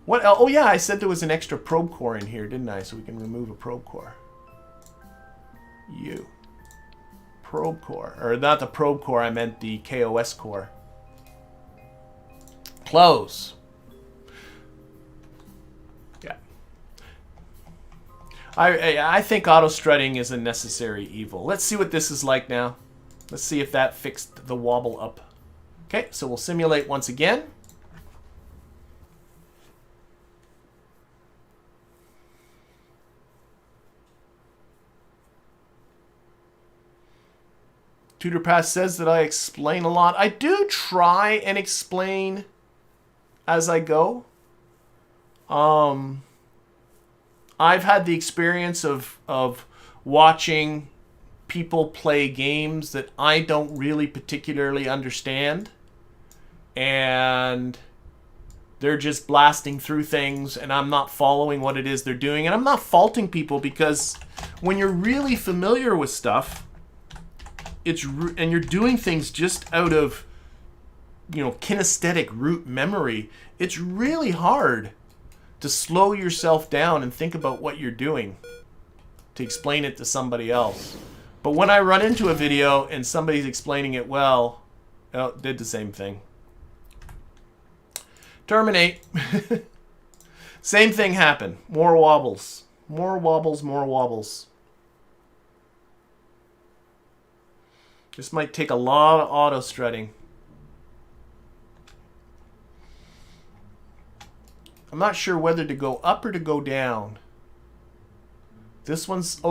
What else? Oh yeah, I said there was an extra probe core in here, didn't I? So we can remove a probe core. Probe core. Or not the probe core, I meant the KOS core. Close. Yeah. I think auto-strutting is a necessary evil. Let's see what this is like now. Let's see if that fixed the wobble up. Okay, so we'll simulate once again. TutorPass says that I explain a lot. I do try and explain as I go. I've had the experience of watching people play games that I don't really particularly understand. And they're just blasting through things and I'm not following what it is they're doing. And I'm not faulting people because when you're really familiar with stuff, and you're doing things just out of, kinesthetic root memory, it's really hard to slow yourself down and think about what you're doing to explain it to somebody else. But when I run into a video and somebody's explaining it well, it did the same thing. Terminate. Same thing happened. More wobbles. More wobbles, more wobbles. This might take a lot of auto-strutting. I'm not sure whether to go up or to go down. This one's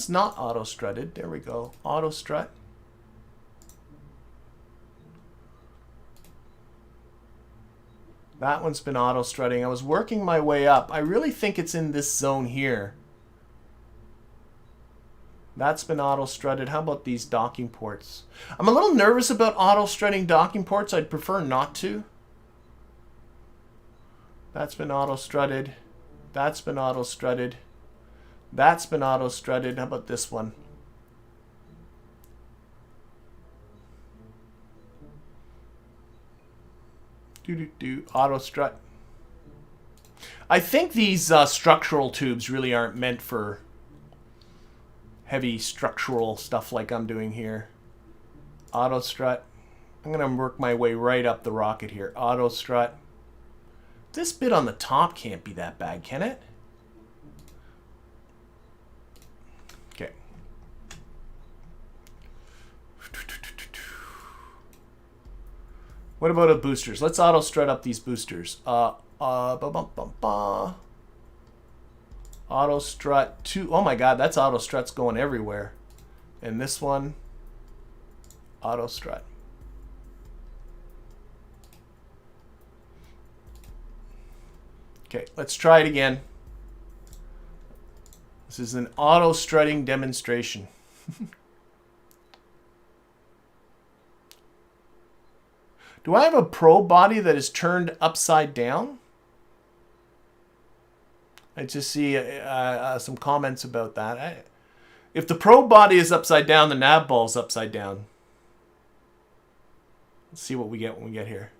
not auto-strutted. There we go. Auto-strut. That one's been auto-strutting. I was working my way up. I really think it's in this zone here. That's been auto-strutted. How about these docking ports? I'm a little nervous about auto-strutting docking ports. I'd prefer not to. That's been auto-strutted. That's been auto-strutted. That's been auto-strutted. How about this one? Auto-strut. I think these structural tubes really aren't meant for heavy structural stuff like I'm doing here. Auto-strut. I'm going to work my way right up the rocket here. Auto-strut. This bit on the top can't be that bad, can it? Okay. What about the boosters? Let's auto-strut up these boosters. Auto-strut 2. Oh my god, that's auto-struts going everywhere. And this one, auto-strut. Okay, let's try it again. This is an auto-strutting demonstration. Do I have a probe body that is turned upside down? I just see some comments about that. If the probe body is upside down, the Navball is upside down. Let's see what we get when we get here.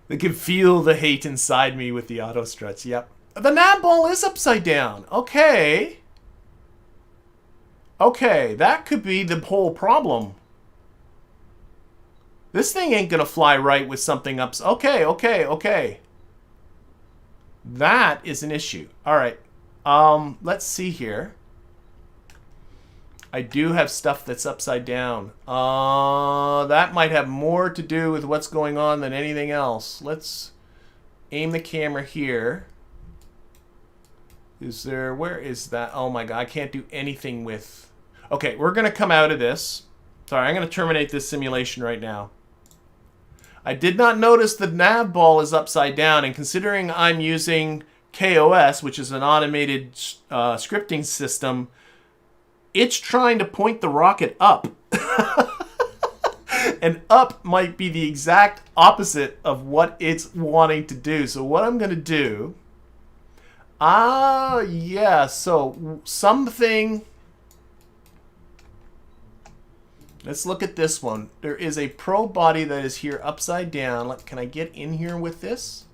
They can feel the hate inside me with the auto struts. Yep. The Navball is upside down. Okay. Okay, that could be the whole problem. This thing ain't gonna fly right with something up. Okay, okay, okay. That is an issue. All right. Let's see here. I do have stuff that's upside down. That might have more to do with what's going on than anything else. Let's aim the camera here. Is there, where is that? Oh my god, I can't do anything with... Okay, we're going to come out of this. Sorry, I'm going to terminate this simulation right now. I did not notice the Navball is upside down, and considering I'm using KOS, which is an automated scripting system, it's trying to point the rocket up. And up might be the exact opposite of what it's wanting to do. So what I'm going to do... yeah, so something... Let's look at this one. There is a probe body that is here upside down. Can I get in here with this?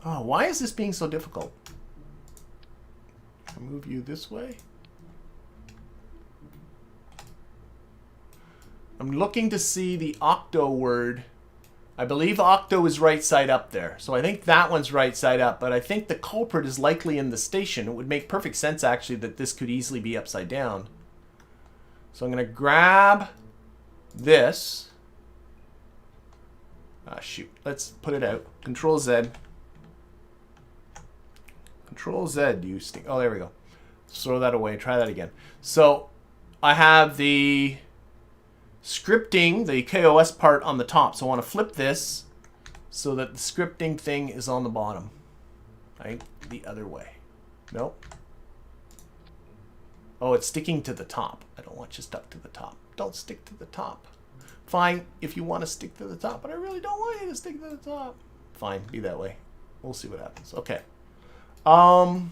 Oh, why is this being so difficult? I'll move you this way. I'm looking to see the octo word. I believe octo is right side up there. So I think that one's right side up, but I think the culprit is likely in the station. It would make perfect sense actually that this could easily be upside down. So I'm going to grab this. Ah, shoot. Let's put it out. Control Z. Control Z, you stink. Oh, there we go. Let's throw that away. Try that again. So I have the scripting, the KOS part on the top. So I want to flip this so that the scripting thing is on the bottom. Right? The other way. Nope. Oh, it's sticking to the top. I don't want you stuck to the top. Don't stick to the top. Fine, if you want to stick to the top, but I really don't want you to stick to the top. Fine, be that way. We'll see what happens. Okay. All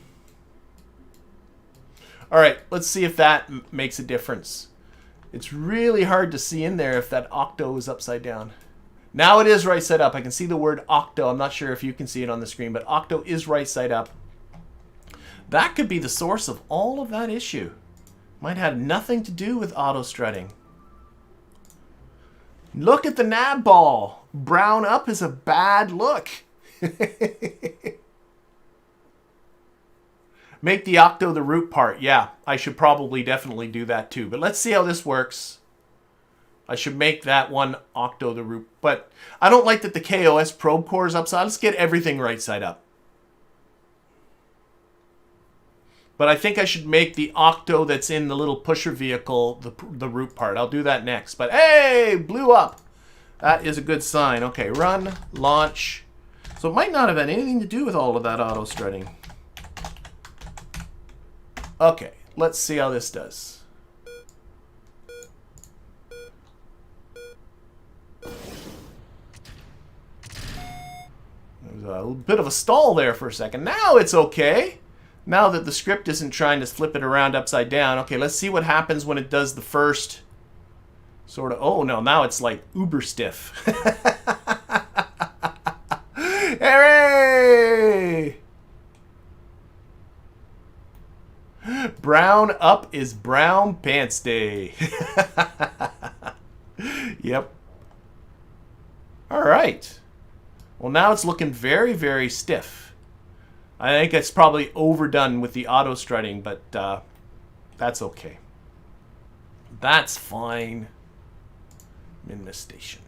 right, let's see if that makes a difference. It's really hard to see in there if that octo is upside down. Now it is right side up. I can see the word octo. I'm not sure if you can see it on the screen, but octo is right side up. That could be the source of all of that issue. Might have nothing to do with auto-strutting. Look at the Navball. Brown up is a bad look. Make the octo the root part. Yeah, I should probably definitely do that too. But let's see how this works. I should make that one octo the root. But I don't like that the KOS probe core is upside. Let's get everything right side up. But I think I should make the octo that's in the little pusher vehicle the root part. I'll do that next. But hey, blew up. That is a good sign. Okay, run, launch. So it might not have had anything to do with all of that auto strutting. Okay, let's see how this does. There's a bit of a stall there for a second. Now it's okay. Now that the script isn't trying to flip it around upside down. Okay, let's see what happens when it does the first sort of... Oh, no, now it's like uber stiff. Hooray! Brown up is brown pants day. Yep. All right. Well, now it's looking very, very stiff. I think it's probably overdone with the auto strutting, but that's okay. That's fine. Minmus station.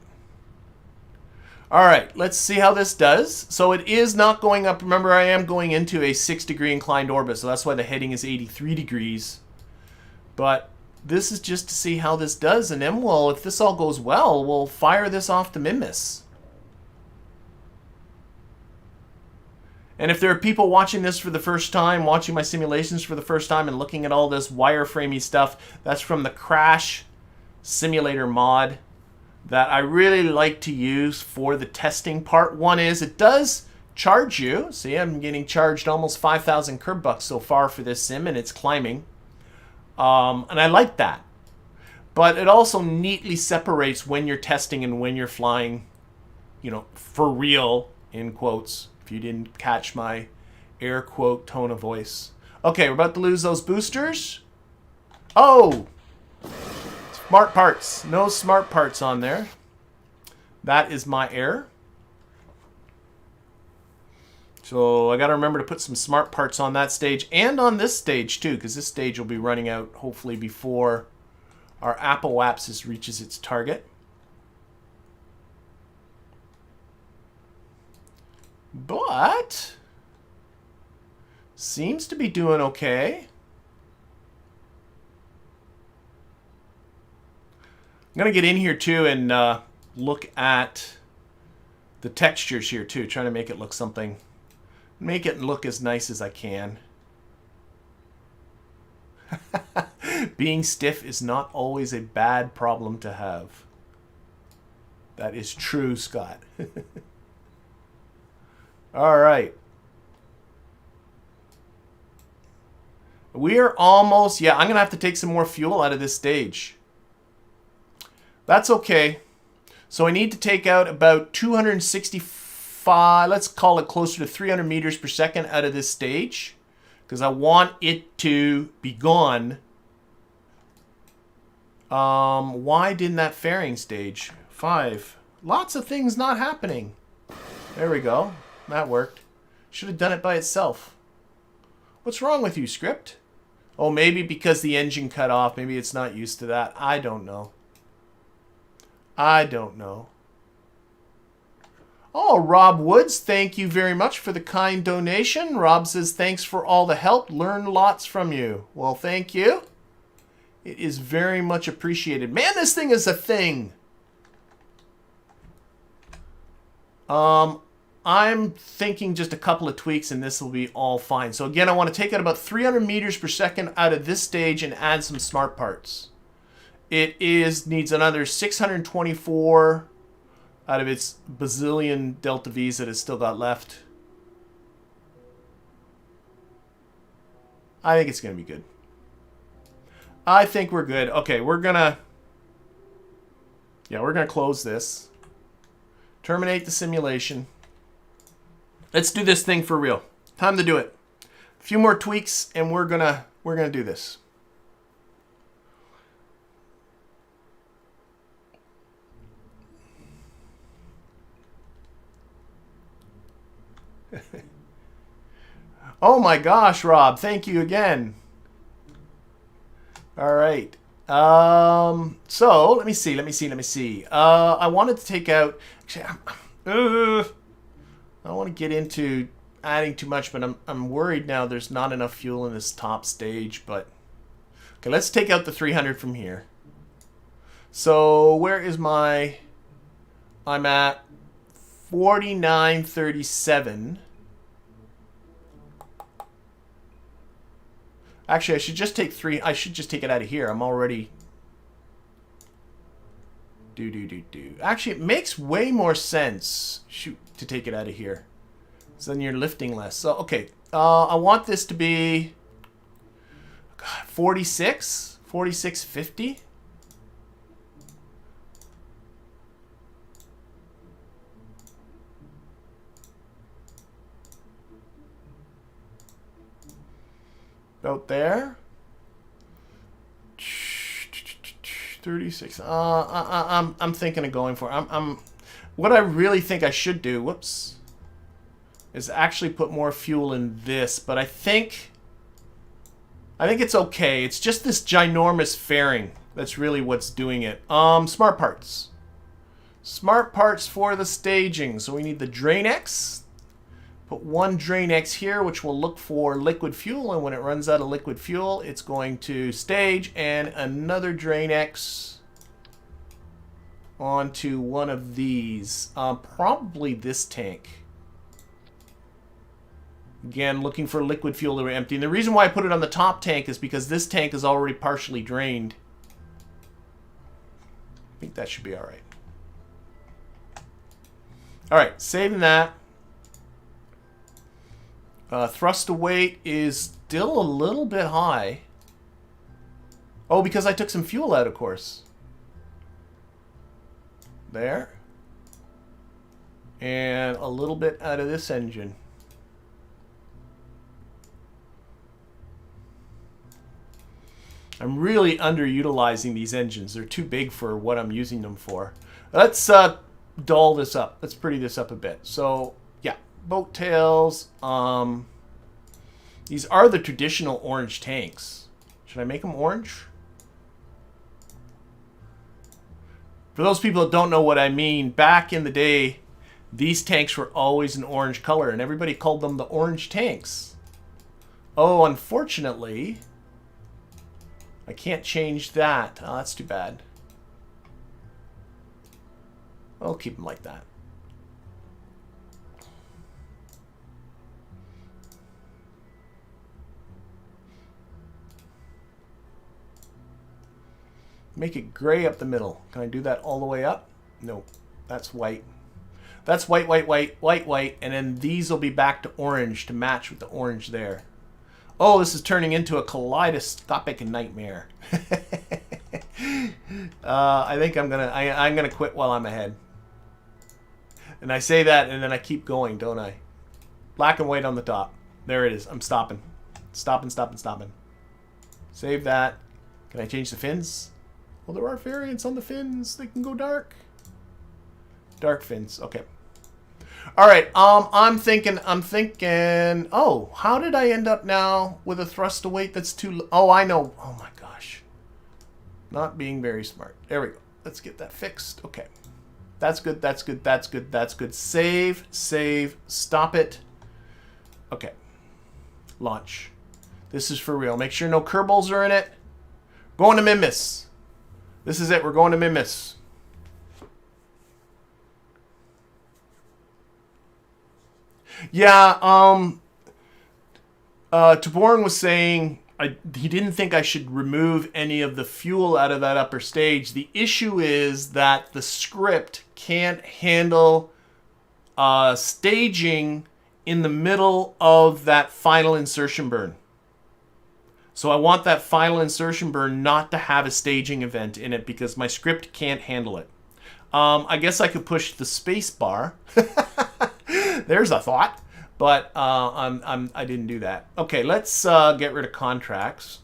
All right, let's see how this does. So it is not going up. Remember, I am going into a 6-degree inclined orbit, so that's why the heading is 83 degrees. But this is just to see how this does, and then we'll, if this all goes well, we'll fire this off to Minmus. And if there are people watching this for the first time, watching my simulations for the first time and looking at all this wireframey stuff, that's from the KRASH simulator mod that I really like to use for the testing part. One is it does charge you. See, I'm getting charged almost 5,000 Kerb bucks so far for this sim, and it's climbing. And I like that. But it also neatly separates when you're testing and when you're flying, you know, for real, in quotes, if you didn't catch my air quote tone of voice. Okay, we're about to lose those boosters. Oh! Smart parts. No smart parts on there. That is my error. So I got to remember to put some smart parts on that stage and on this stage too, because this stage will be running out hopefully before our apoapsis reaches its target. But seems to be doing okay. I'm going to get in here too and look at the textures here too, trying to make it look something, make it look as nice as I can. Being stiff is not always a bad problem to have. That is true, Scott. All right. We are almost, yeah, I'm going to have to take some more fuel out of this stage. That's okay. So I need to take out about 265, let's call it closer to 300 meters per second out of this stage, because I want it to be gone. Why didn't that fairing stage? 5. Lots of things not happening. There we go. That worked. Should have done it by itself. What's wrong with you, script? Oh, maybe because the engine cut off. Maybe it's not used to that. I don't know. I don't know. Oh, Rob Woods, thank you very much for the kind donation. Rob says, thanks for all the help. Learn lots from you. Well, thank you. It is very much appreciated. Man, this thing is a thing. I'm thinking just a couple of tweaks and this will be all fine. So again, I want to take out about 300 meters per second out of this stage and add some smart parts. It needs another 624 out of its bazillion delta V's that it's still got left. I think it's going to be good. I think we're good. Okay, we're going to close this. Terminate the simulation. Let's do this thing for real. Time to do it. A few more tweaks and we're gonna do this. Oh my gosh, Rob, thank you again. All right. So let me see. I wanted to take out. Actually, I want to get into adding too much, but I'm worried now there's not enough fuel in this top stage. But okay, let's take out the 300 from here. So where is my... I'm at 4937. Actually, I should just take I should just take it out of here. I'm already... Actually, it makes way more sense, to take it out of here. So then you're lifting less. So, okay. I want this to be 46? 4650? About there. 36. I'm thinking of going for it. What I really think I should do, whoops, is actually put more fuel in this, but I think it's okay. It's just this ginormous fairing that's really what's doing it. Smart parts. Smart parts for the staging. So we need the Drain X. Put one Drain X here, which will look for liquid fuel, and when it runs out of liquid fuel, it's going to stage, and another Drain X onto one of these. Probably this tank. Again, looking for liquid fuel to empty. And the reason why I put it on the top tank is because this tank is already partially drained. I think that should be alright. Alright, saving that. Thrust to weight is still a little bit high. Oh, because I took some fuel out, of course. There. And a little bit out of this engine. I'm really underutilizing these engines. They're too big for what I'm using them for. Let's dull this up. Let's pretty this up a bit. So, yeah. Boat tails. These are the traditional orange tanks. Should I make them orange? For those people that don't know what I mean, back in the day, these tanks were always an orange color, and everybody called them the orange tanks. Oh, unfortunately, I can't change that. Oh, that's too bad. I'll keep them like that. Make it gray up the middle. Can I do that all the way up? No, that's white. That's white, white, white, white, white, and then these will be back to orange to match with the orange there. Oh, this is turning into a kaleidoscopic nightmare. I think I'm gonna quit while I'm ahead. And I say that, and then I keep going, don't I? Black and white on the top. There it is. I'm stopping. Stopping, stopping, stopping. Save that. Can I change the fins? Well, there are variants on the fins. They can go dark. Dark fins. Okay. All right. I'm thinking. Oh, how did I end up now with a thrust to weight that's too? Oh, I know. Oh my gosh. Not being very smart. There we go. Let's get that fixed. Okay. That's good. That's good. That's good. That's good. Save. Save. Stop it. Okay. Launch. This is for real. Make sure no Kerbals are in it. Going to Minmus. This is it. We're going to Minmus. Yeah, Taborn was saying he didn't think I should remove any of the fuel out of that upper stage. The issue is that the script can't handle staging in the middle of that final insertion burn. So I want that final insertion burn not to have a staging event in it because my script can't handle it. I guess I could push the space bar. There's a thought. But I didn't do that. Okay, let's get rid of contracts.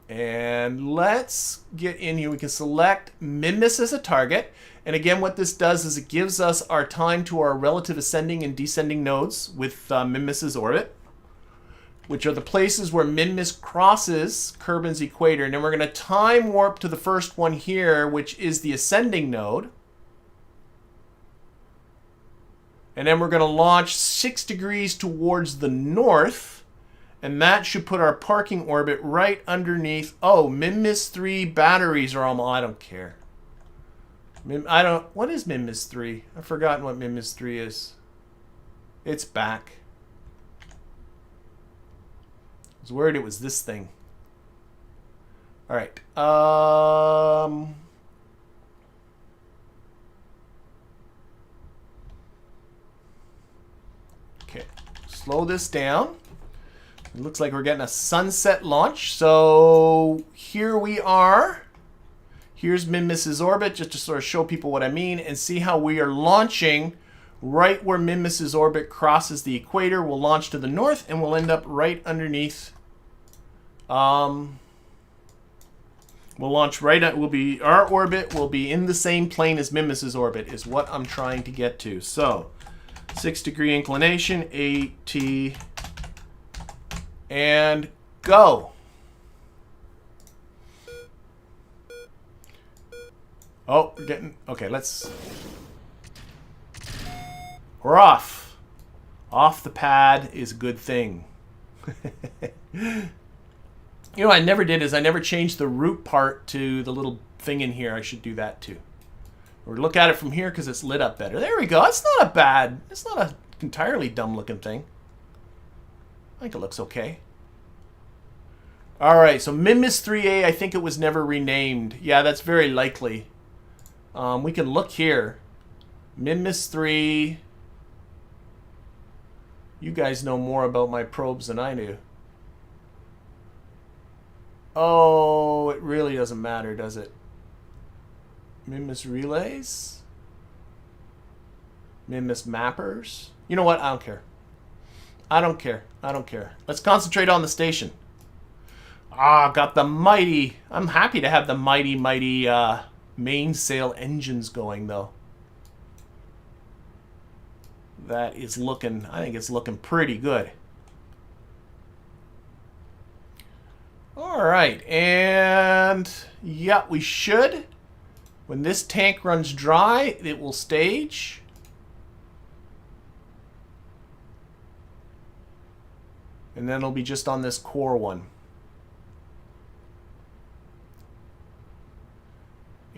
And let's get in here. We can select Minmus as a target. And again, what this does is it gives us our time to our relative ascending and descending nodes with Minmus's orbit, which are the places where Minmus crosses Kerbin's equator. And then we're going to time warp to the first one here, which is the ascending node. And then we're going to launch 6 degrees towards the north. And that should put our parking orbit right underneath. Oh, Minmus 3 batteries are almost... I don't care. What is Minmus 3? I've forgotten what Minmus 3 is. It's back. I was worried it was this thing. All right. Okay. Slow this down. It looks like we're getting a sunset launch. So here we are. Here's Minmus's orbit, just to sort of show people what I mean and see how we are launching right where Minmus's orbit crosses the equator. We'll launch to the north and we'll end up right underneath. We'll launch right at, our orbit will be in the same plane as Minmus's orbit is what I'm trying to get to. So 6-degree inclination, AT, and go. Oh, we're getting, okay, we're off. Off the pad is a good thing. You know what I never did is I never changed the root part to the little thing in here. I should do that too. Or look at it from here because it's lit up better. There we go. It's not a bad, it's not a entirely dumb looking thing. I think it looks okay. All right, so Minmus 3A, I think it was never renamed. Yeah, that's very likely. We can look here. Minmus 3. You guys know more about my probes than I do. Oh, it really doesn't matter, does it? Minmus Relays? Minmus Mappers? You know what? I don't care. I don't care. I don't care. Let's concentrate on the station. Ah, got the mighty... I'm happy to have the mighty mainsail engines going, though. That is looking... I think it's looking pretty good. All right, and yeah, we should. When this tank runs dry, it will stage. And then it'll be just on this core one.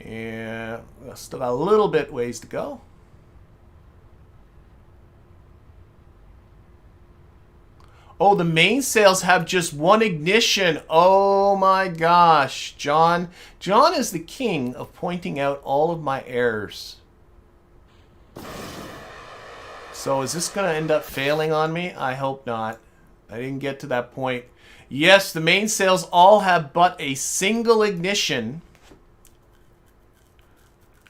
And still got a little bit ways to go. Oh, the mainsails have just one ignition. Oh my gosh. John is the king of pointing out all of my errors. So is this going to end up failing on me? I hope not. I didn't get to that point. Yes, the mainsails all have but a single ignition.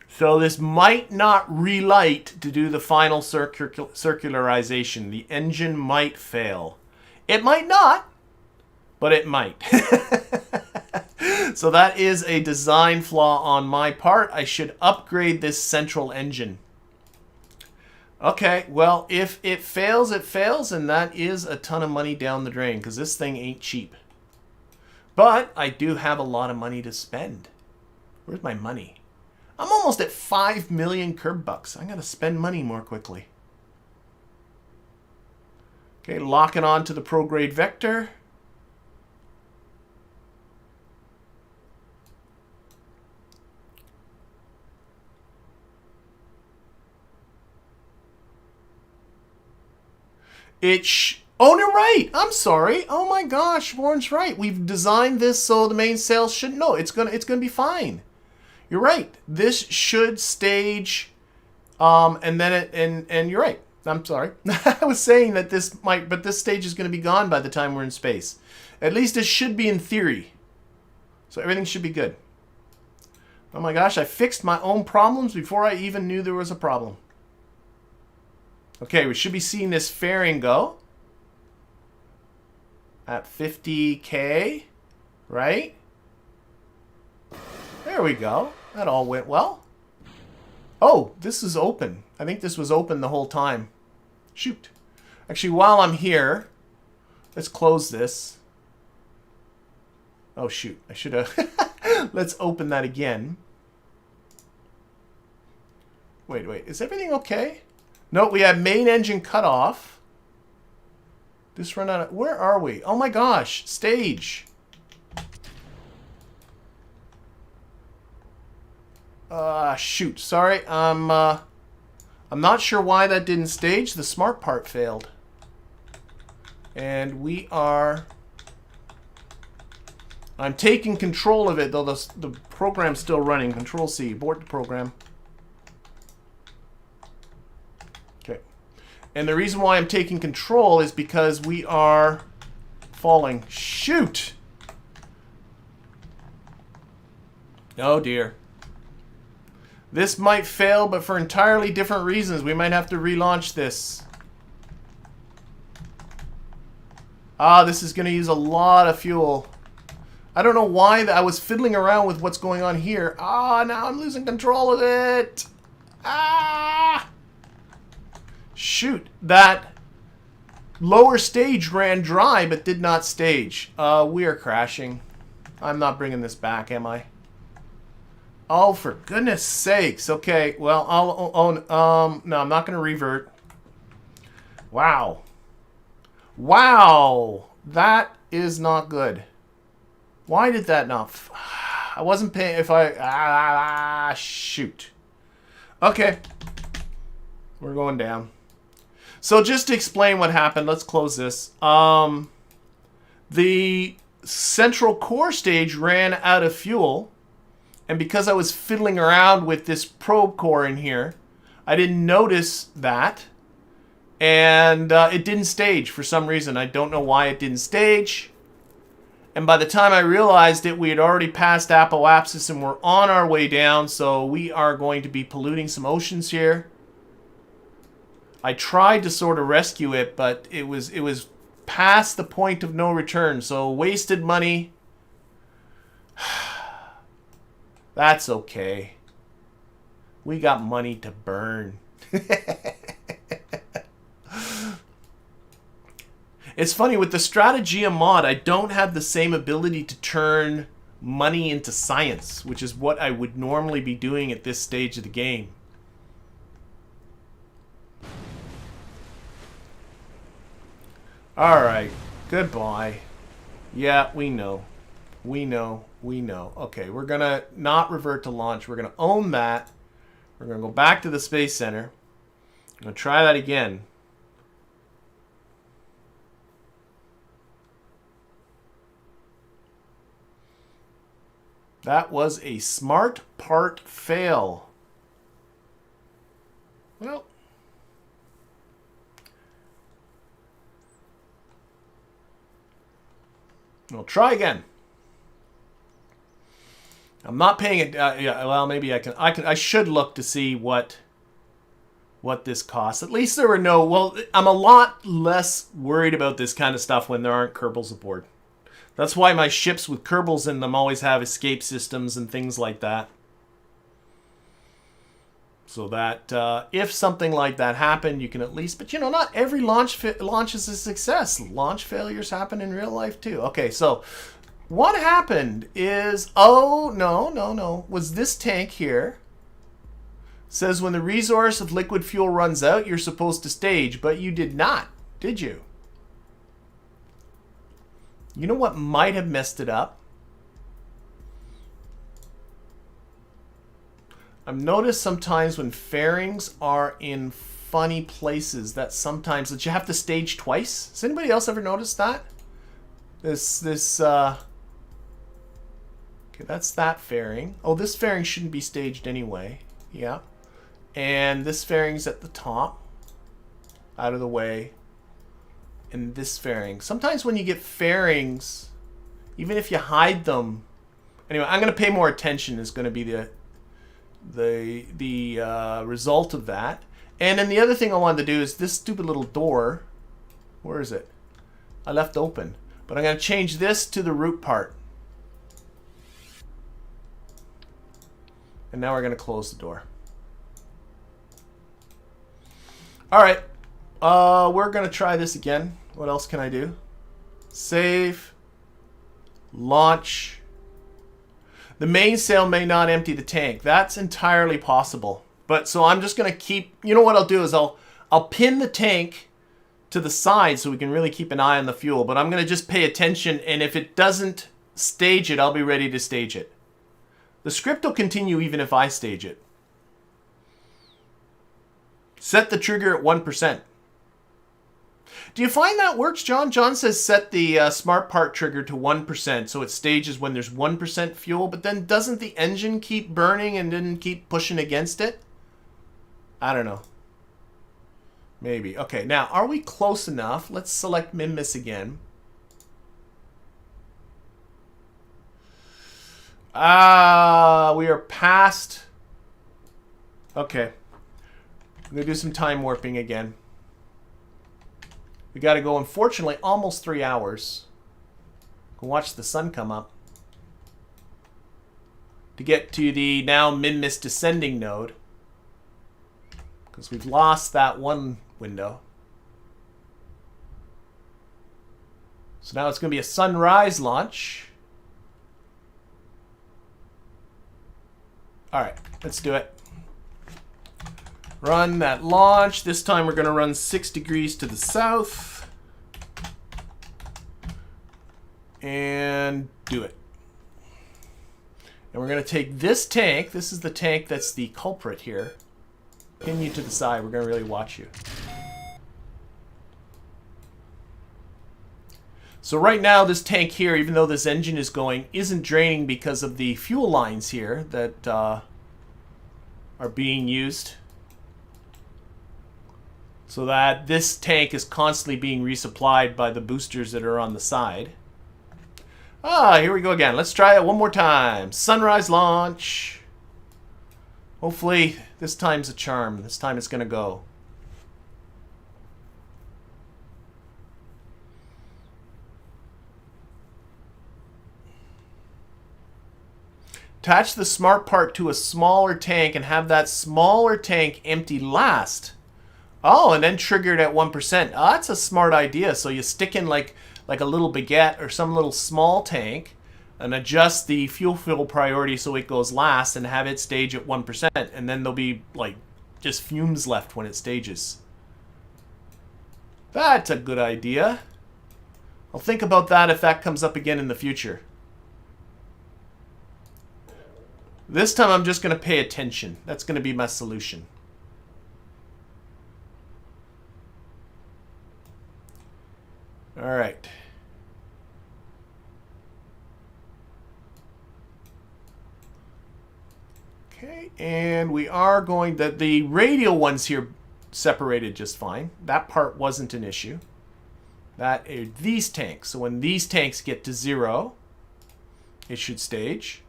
So this might not relight to do the final circularization. The engine might fail. It might not, but it might. So that is a design flaw on my part. I should upgrade this central engine. Okay, well, if it fails, it fails, and that is a ton of money down the drain, because this thing ain't cheap. But I do have a lot of money to spend. Where's my money? I'm almost at 5 million Kerb bucks. I gotta spend money more quickly. Okay, locking on to the prograde vector. Oh, you're right. I'm sorry. Oh my gosh, Warren's right. We've designed this so the mainsail should... No, it's gonna be fine. You're right. This should stage, and then and you're right. I'm sorry. I was saying that this might, but this stage is going to be gone by the time we're in space. At least it should be in theory. So everything should be good. Oh my gosh, I fixed my own problems before I even knew there was a problem. Okay, we should be seeing this fairing go at 50K, right? There we go. That all went well. Oh, this is open. I think this was open the whole time. Shoot. Actually, while I'm here, let's close this. Oh, shoot. I should have... Let's open that again. Wait. Is everything okay? No, we have main engine cut off. This run out of... Where are we? Oh my gosh. Stage. Shoot. Sorry. I'm not sure why that didn't stage. The smart part failed. And we are... I'm taking control of it, though the program's still running. Control C. Abort the program. Okay. And the reason why I'm taking control is because we are falling. Shoot! Oh dear. This might fail, but for entirely different reasons. We might have to relaunch this. This is going to use a lot of fuel. I don't know why I was fiddling around with what's going on here. Now I'm losing control of it. Shoot. That lower stage ran dry but did not stage. We are crashing. I'm not bringing this back, am I? Oh, for goodness sakes. Okay, well, no, I'm not going to revert. Wow. Wow. That is not good. Why did that not... I wasn't paying... If I... shoot. Okay. We're going down. So just to explain what happened, let's close this. The central core stage ran out of fuel. And because I was fiddling around with this probe core in here, I didn't notice that. And it didn't stage for some reason. I don't know why it didn't stage. And by the time I realized it, we had already passed apoapsis and we're on our way down. So we are going to be polluting some oceans here. I tried to sort of rescue it, but it was past the point of no return. So wasted money. That's okay. We got money to burn. It's funny, with the Strategia mod, I don't have the same ability to turn money into science, which is what I would normally be doing at this stage of the game. Alright, goodbye. Yeah, we know. We know. Okay, we're going to not revert to launch. We're going to own that. We're going to go back to the Space Center. I'm going to try that again. That was a smart part fail. Well, we'll try again. I'm not paying it. Yeah, well, maybe I can. I should look to see what this costs. At least there were no. Well, I'm a lot less worried about this kind of stuff when there aren't Kerbals aboard. That's why my ships with Kerbals in them always have escape systems and things like that. So that if something like that happened, you can at least... But, you know, not every launch is a success. Launch failures happen in real life, too. Okay, so what happened is... Oh, no. Was this tank here. Says when the resource of liquid fuel runs out, you're supposed to stage. But you did not, did you? You know what might have messed it up? I've noticed sometimes when fairings are in funny places that you have to stage twice. Has anybody else ever noticed that? Okay, that's that fairing. Oh, this fairing shouldn't be staged anyway. Yeah. And this fairing's at the top. Out of the way. And this fairing. Sometimes when you get fairings, even if you hide them... Anyway, I'm going to pay more attention is going to be the result of that. And then the other thing I wanted to do is this stupid little door. Where is it? I left open. But I'm going to change this to the root part. And now we're going to close the door. Alright. We're going to try this again. What else can I do? Save. Launch. The mainsail may not empty the tank. That's entirely possible. But so I'm just going to keep... You know what I'll do is I'll I'll pin the tank to the side so we can really keep an eye on the fuel, but I'm going to just pay attention, and if it doesn't stage it, I'll be ready to stage it. The script will continue even if I stage it. Set the trigger at 1%. Do you find that works, John? John says set the smart part trigger to 1%, so it stages when there's 1% fuel, but then doesn't the engine keep burning and then keep pushing against it? I don't know. Maybe. Okay, now, are we close enough? Let's select Minmus again. We are past... Okay. I'm going to do some time warping again. We got to go, unfortunately, almost 3 hours. Go watch the sun come up. To get to the now Minmus descending node. Because we've lost that one window. So now it's going to be a sunrise launch. Alright, let's do it. Run that launch. This time we're going to run 6 degrees to the south. And do it. And we're going to take this tank. This is the tank that's the culprit here. Pin you to the side. We're going to really watch you. So right now this tank here, even though this engine is going, isn't draining because of the fuel lines here that are being used. So that this tank is constantly being resupplied by the boosters that are on the side. Ah, here we go again. Let's try it one more time. Sunrise launch. Hopefully this time's a charm. This time it's going to go. Attach the smart part to a smaller tank and have that smaller tank empty last. Oh, and then trigger it at 1%. Oh, that's a smart idea. So you stick in like a little baguette or some little small tank and adjust the fuel priority so it goes last and have it stage at 1%. And then there'll be like just fumes left when it stages. That's a good idea. I'll think about that if that comes up again in the future. This time I'm just going to pay attention. That's going to be my solution. All right. Okay, and we are going to... The radial ones here separated just fine. That part wasn't an issue. That are these tanks. So when these tanks get to 0, it should stage.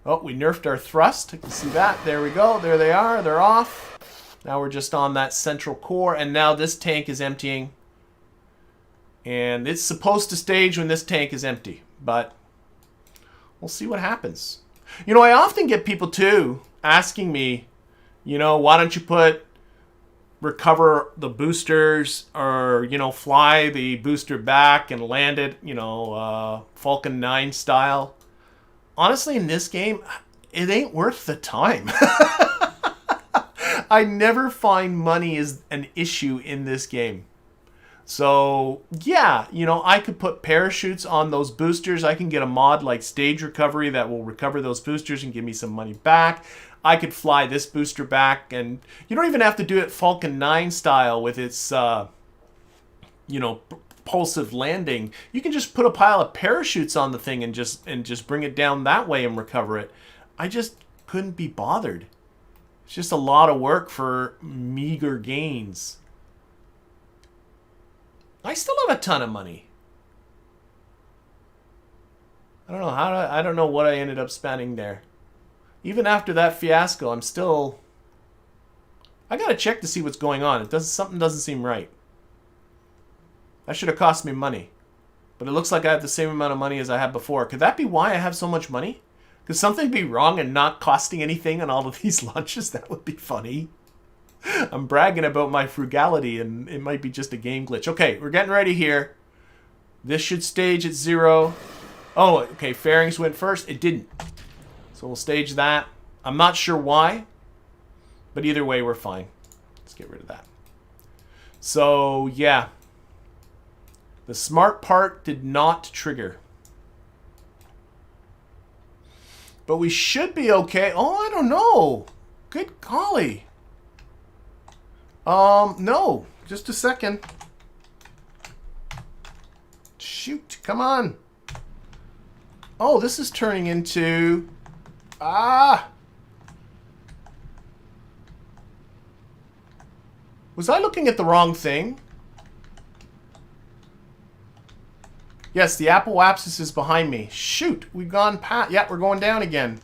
Oh, we nerfed our thrust. You can see that. There we go. There they are. They're off. Now we're just on that central core, and now this tank is emptying. And it's supposed to stage when this tank is empty, but we'll see what happens. You know, I often get people, too, asking me, you know, why don't you recover the boosters or, you know, fly the booster back and land it, you know, Falcon 9 style. Honestly, in this game, it ain't worth the time. I never find money is an issue in this game. So, yeah, you know, I could put parachutes on those boosters. I can get a mod like Stage Recovery that will recover those boosters and give me some money back. I could fly this booster back, and you don't even have to do it Falcon 9 style with its, you know, propulsive landing. You can just put a pile of parachutes on the thing and just bring it down that way and recover it. I just couldn't be bothered. It's just a lot of work for meager gains. I still have a ton of money. I don't know I don't know what I ended up spending there. Even after that fiasco, I'm still... I gotta check to see what's going on. Something doesn't seem right. That should have cost me money. But it looks like I have the same amount of money as I had before. Could that be why I have so much money? Could something be wrong and not costing anything on all of these launches? That would be funny. I'm bragging about my frugality, and it might be just a game glitch. Okay, we're getting ready here. This should stage at 0. Oh, okay, fairings went first. It didn't. So we'll stage that. I'm not sure why. But either way, we're fine. Let's get rid of that. So, yeah. The smart part did not trigger. But we should be okay. Oh, I don't know. Good golly. No. Just a second. Shoot. Come on. Oh, this is turning into... Ah! Was I looking at the wrong thing? Yes, the apoapsis is behind me. Shoot, we've gone past... Yeah, we're going down again.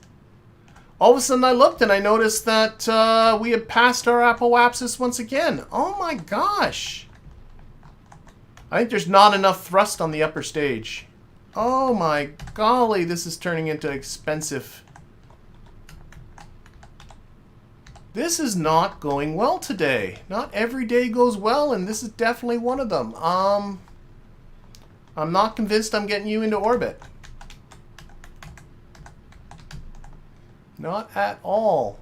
All of a sudden I looked and I noticed that we had passed our apoapsis once again. Oh my gosh. I think there's not enough thrust on the upper stage. Oh my golly, this is turning into expensive. This is not going well today. Not every day goes well, and this is definitely one of them. I'm not convinced I'm getting you into orbit. Not at all.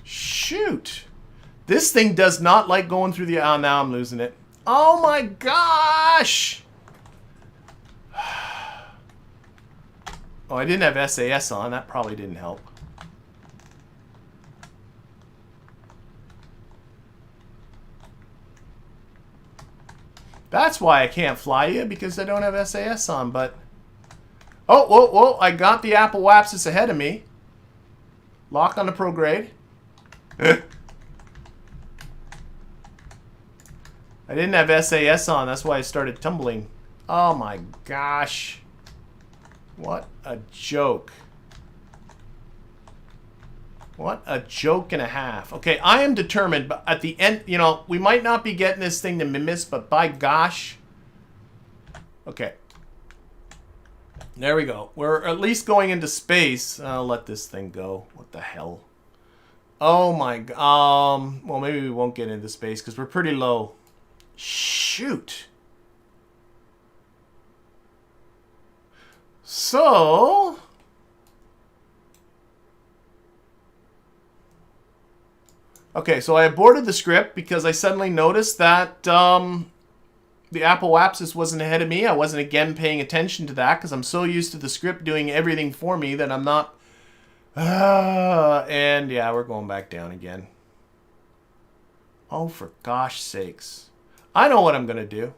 Shoot. This thing does not like going through the... Oh, now I'm losing it. Oh my gosh! Oh, I didn't have SAS on. That probably didn't help. That's why I can't fly you, because I don't have SAS on, but... Oh, whoa, whoa, I got the apoapsis ahead of me. Lock on the prograde. I didn't have SAS on, that's why I started tumbling. Oh my gosh. What a joke. What a joke and a half. Okay, I am determined, but at the end, you know, we might not be getting this thing to Minmus, but by gosh. Okay. There we go. We're at least going into space. I'll let this thing go. What the hell? Oh my god. Well, maybe we won't get into space because we're pretty low. Shoot. So... Okay, so I aborted the script because I suddenly noticed that the apoapsis wasn't ahead of me. I wasn't again paying attention to that because I'm so used to the script doing everything for me that I'm not... and yeah, we're going back down again. Oh, for gosh sakes. I know what I'm going to do.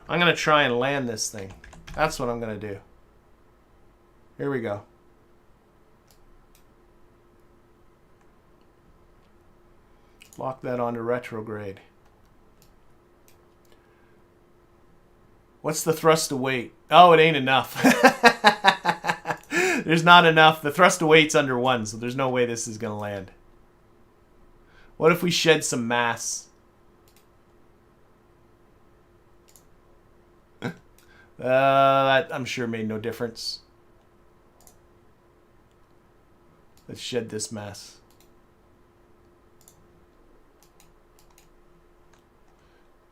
I'm going to try and land this thing. That's what I'm going to do. Here we go. Lock that onto retrograde. What's the thrust to weight? Oh, it ain't enough. There's not enough. The thrust to weight's under 1, so there's no way this is going to land. What if we shed some mass? That I'm sure made no difference. Let's shed this mass.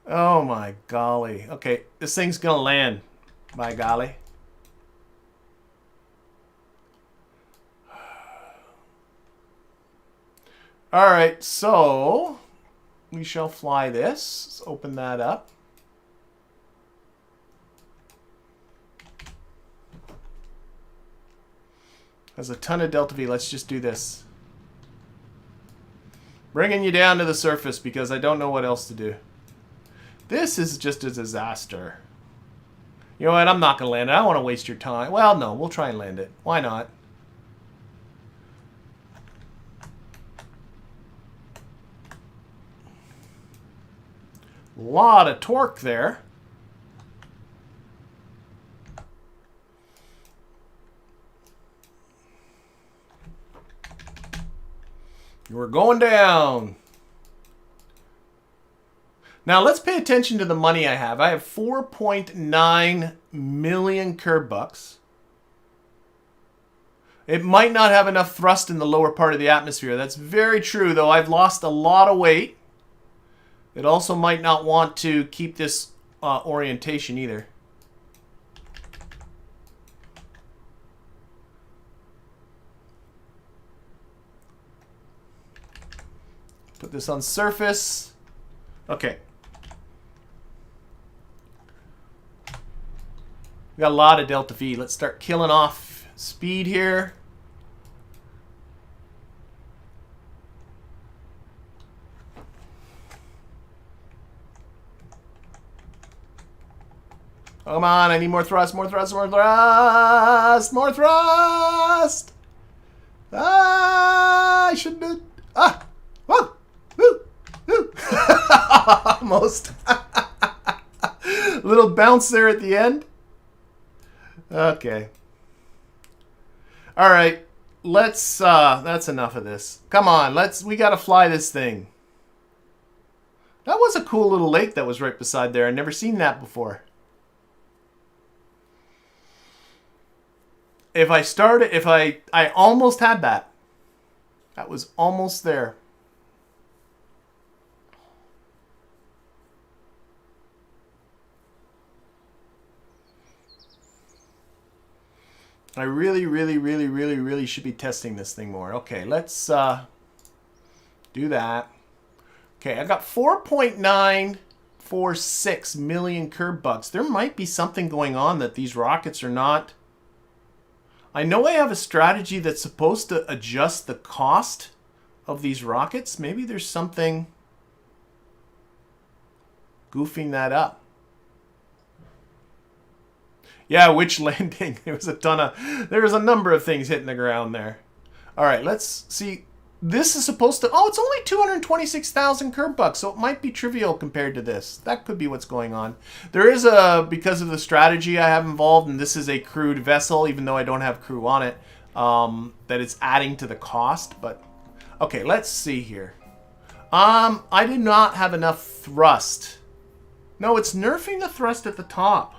Oh my golly. Okay, this thing's gonna land. By golly. Alright, so we shall fly this. Let's open that up. Has a ton of delta V. Let's just do this. Bringing you down to the surface because I don't know what else to do. This is just a disaster. You know what? I'm not going to land it. I don't want to waste your time. Well, no. We'll try and land it. Why not? A lot of torque there. We're going down. Now, let's pay attention to the money I have. I have 4.9 million Kerb bucks. It might not have enough thrust in the lower part of the atmosphere. That's very true, though. I've lost a lot of weight. It also might not want to keep this orientation either. Put this on surface. Okay. We got a lot of delta V. Let's start killing off speed here. Come on, I need more thrust, more thrust, more thrust, more thrust! Ah, I shouldn't have. Ah! Whoa! Woo! Woo! Almost. Little bounce there at the end. Okay. All right. Let's, that's enough of this. Come on, we gotta fly this thing. That was a cool little lake that was right beside there. I've never seen that before. If I started, I almost had that. That was almost there. I really should be testing this thing more. Okay, let's do that. Okay, I got 4.946 million curb bucks. There might be something going on that these rockets are not. I know I have a strategy that's supposed to adjust the cost of these rockets. Maybe there's something goofing that up. Yeah, which landing? There was a number of things hitting the ground there. All right, let's see. This is supposed to, oh, it's only 226,000 curb bucks, so it might be trivial compared to this. That could be what's going on. There is because of the strategy I have involved, and this is a crewed vessel, even though I don't have crew on it, that it's adding to the cost. But, okay, let's see here. I did not have enough thrust. No, it's nerfing the thrust at the top.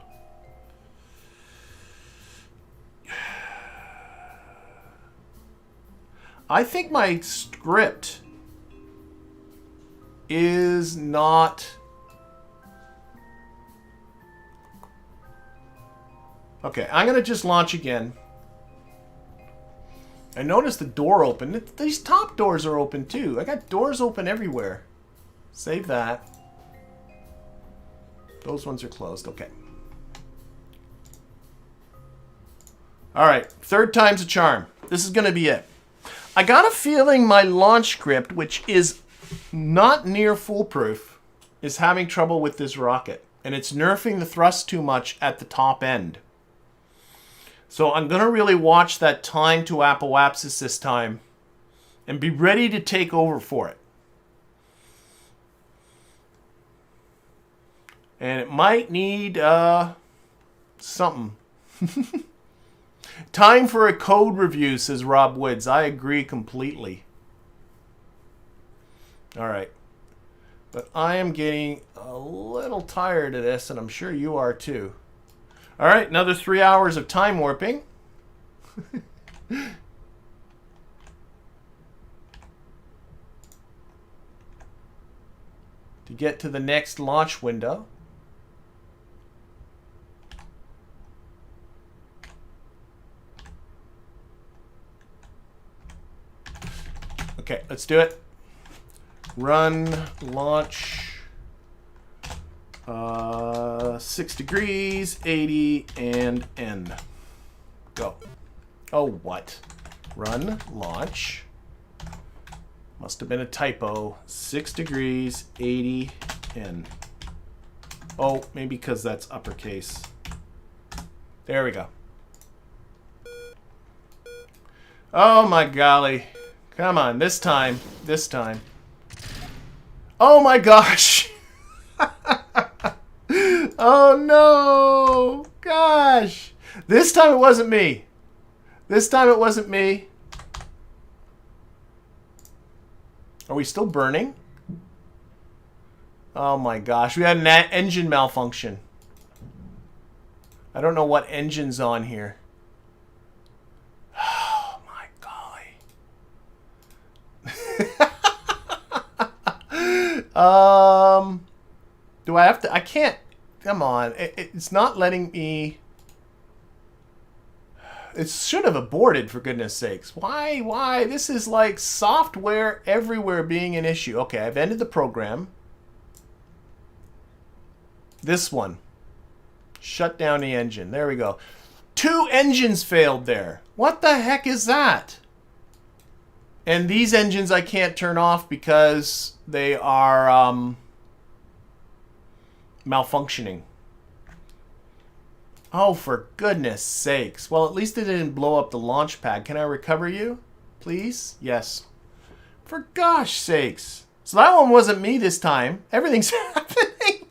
I think my script is not... Okay, I'm going to just launch again. I noticed the door open. These top doors are open too. I got doors open everywhere. Save that. Those ones are closed. Okay. Alright, third time's a charm. This is going to be it. I got a feeling my launch script, which is not near foolproof, is having trouble with this rocket. And it's nerfing the thrust too much at the top end. So I'm going to really watch that time to apoapsis this time. And be ready to take over for it. And it might need something. Time for a code review, says Rob Woods. I agree completely. All right. But I am getting a little tired of this, and I'm sure you are too. All right, another 3 hours of time warping. To get to the next launch window. Okay, let's do it. Run, launch, 6 degrees, 80, and end. Go. Oh, what? Run, launch. Must have been a typo. 6 degrees, 80, end. Oh, maybe because that's uppercase. There we go. Oh, my golly. Come on, this time. This time. Oh my gosh! Oh no! Gosh! This time it wasn't me. This time it wasn't me. Are we still burning? Oh my gosh, we had an engine malfunction. I don't know what engine's on here. Do I have to? I can't. Come on. It's not letting me. It should have aborted, for goodness sakes. Why? This is like software everywhere being an issue. Okay, I've ended the program. This one. Shut down the engine. There we go. 2 engines failed there. What the heck is that? And these engines I can't turn off because they are malfunctioning. Oh, for goodness sakes. Well, at least it didn't blow up the launch pad. Can I recover you? Please? Yes. For gosh sakes. So that one wasn't me this time. Everything's happening.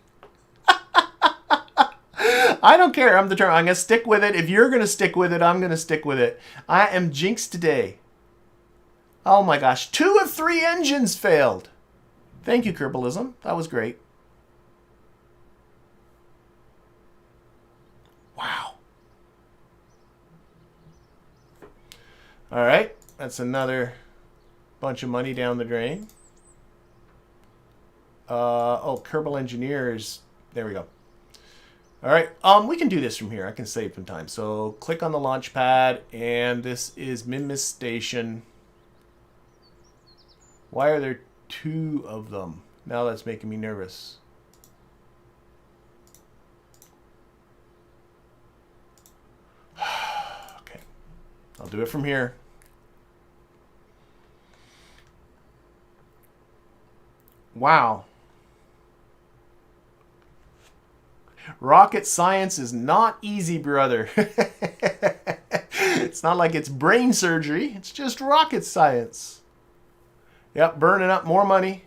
I don't care. I'm determined. I'm going to stick with it. If you're going to stick with it, I'm going to stick with it. I am jinxed today. Oh my gosh. 2 of 3 engines failed. Thank you, Kerbalism. That was great. Wow. All right. That's another bunch of money down the drain. Oh, Kerbal Engineers. There we go. All right. We can do this from here. I can save some time. So click on the launch pad, and this is Minmus Station. Why are there 2 of them? Now that's making me nervous. Okay. I'll do it from here. Wow. Rocket science is not easy, brother. It's not like it's brain surgery. It's just rocket science. Yep, burning up more money.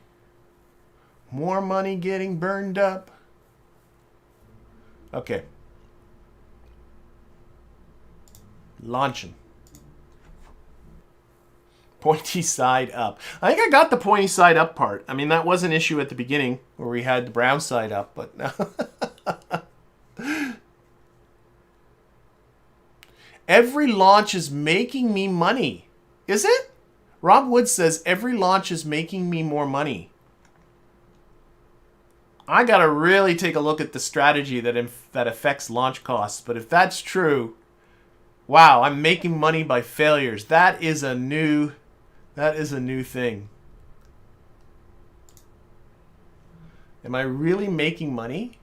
More money getting burned up. Okay. Launching. Pointy side up. I think I got the pointy side up part. I mean, that was an issue at the beginning where we had the brown side up, but now... Every launch is making me money. Is it? Rob Wood says every launch is making me more money. I got to really take a look at the strategy that affects launch costs. But if that's true, wow, I'm making money by failures. That is a new thing. Am I really making money?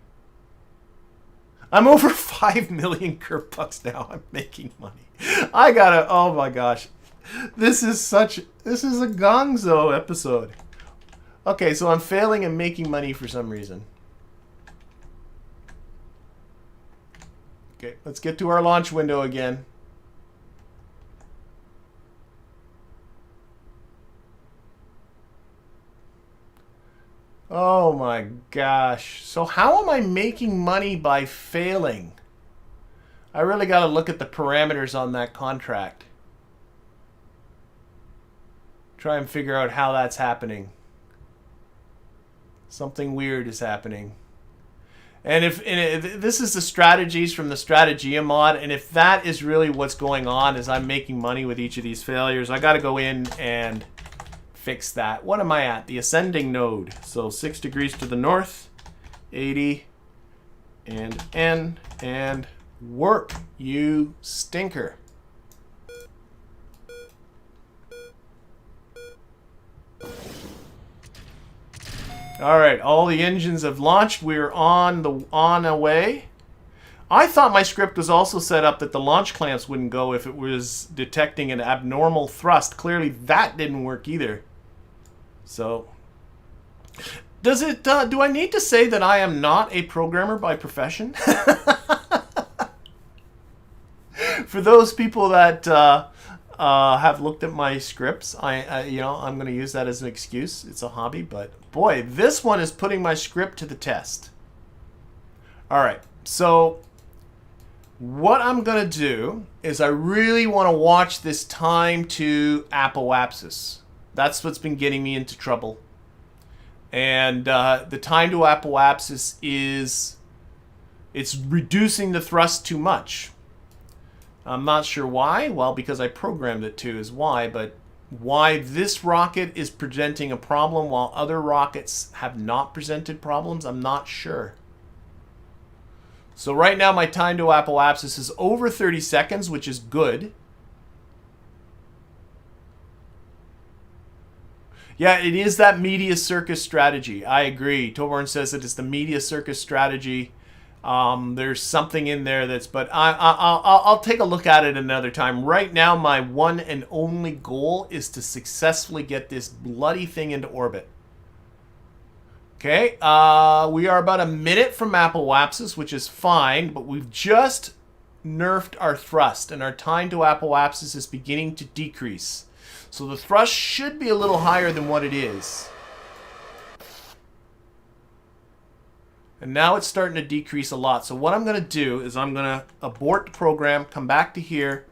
I'm over 5 million Kerbucks now. I'm making money. I gotta, oh my gosh. This is a gonzo episode. Okay, so I'm failing and making money for some reason. Okay, let's get to our launch window again. Oh my gosh. So how am I making money by failing? I really got to look at the parameters on that contract. Try and figure out how that's happening. Something weird is happening. And if this is the strategies from the Strategia mod, and if that is really what's going on, is I'm making money with each of these failures, I got to go in and fix that. What am I at? The ascending node. So 6 degrees to the north, 80, and N, and work, you stinker. All right, all the engines have launched. We're on our way. I thought my script was also set up that the launch clamps wouldn't go if it was detecting an abnormal thrust. Clearly, that didn't work either. So, does it? Do I need to say that I am not a programmer by profession? For those people that have looked at my scripts, I'm going to use that as an excuse. It's a hobby, but boy, this one is putting my script to the test. All right, so what I'm going to do is I really want to watch this time to apoapsis. That's what's been getting me into trouble. And the time to apoapsis is, it's reducing the thrust too much. I'm not sure why. Well, because I programmed it to is why, but why this rocket is presenting a problem while other rockets have not presented problems, I'm not sure. So right now my time to apoapsis is over 30 seconds, which is good. Yeah, it is that media circus strategy. I agree. Toborn says that it's the media circus strategy. There's something in there that's, but I'll take a look at it another time. Right now, my one and only goal is to successfully get this bloody thing into orbit. Okay, we are about a minute from apoapsis, which is fine, but we've just nerfed our thrust, and our time to apoapsis is beginning to decrease. So the thrust should be a little higher than what it is. And now it's starting to decrease a lot. So what I'm going to do is I'm going to abort the program, come back to here,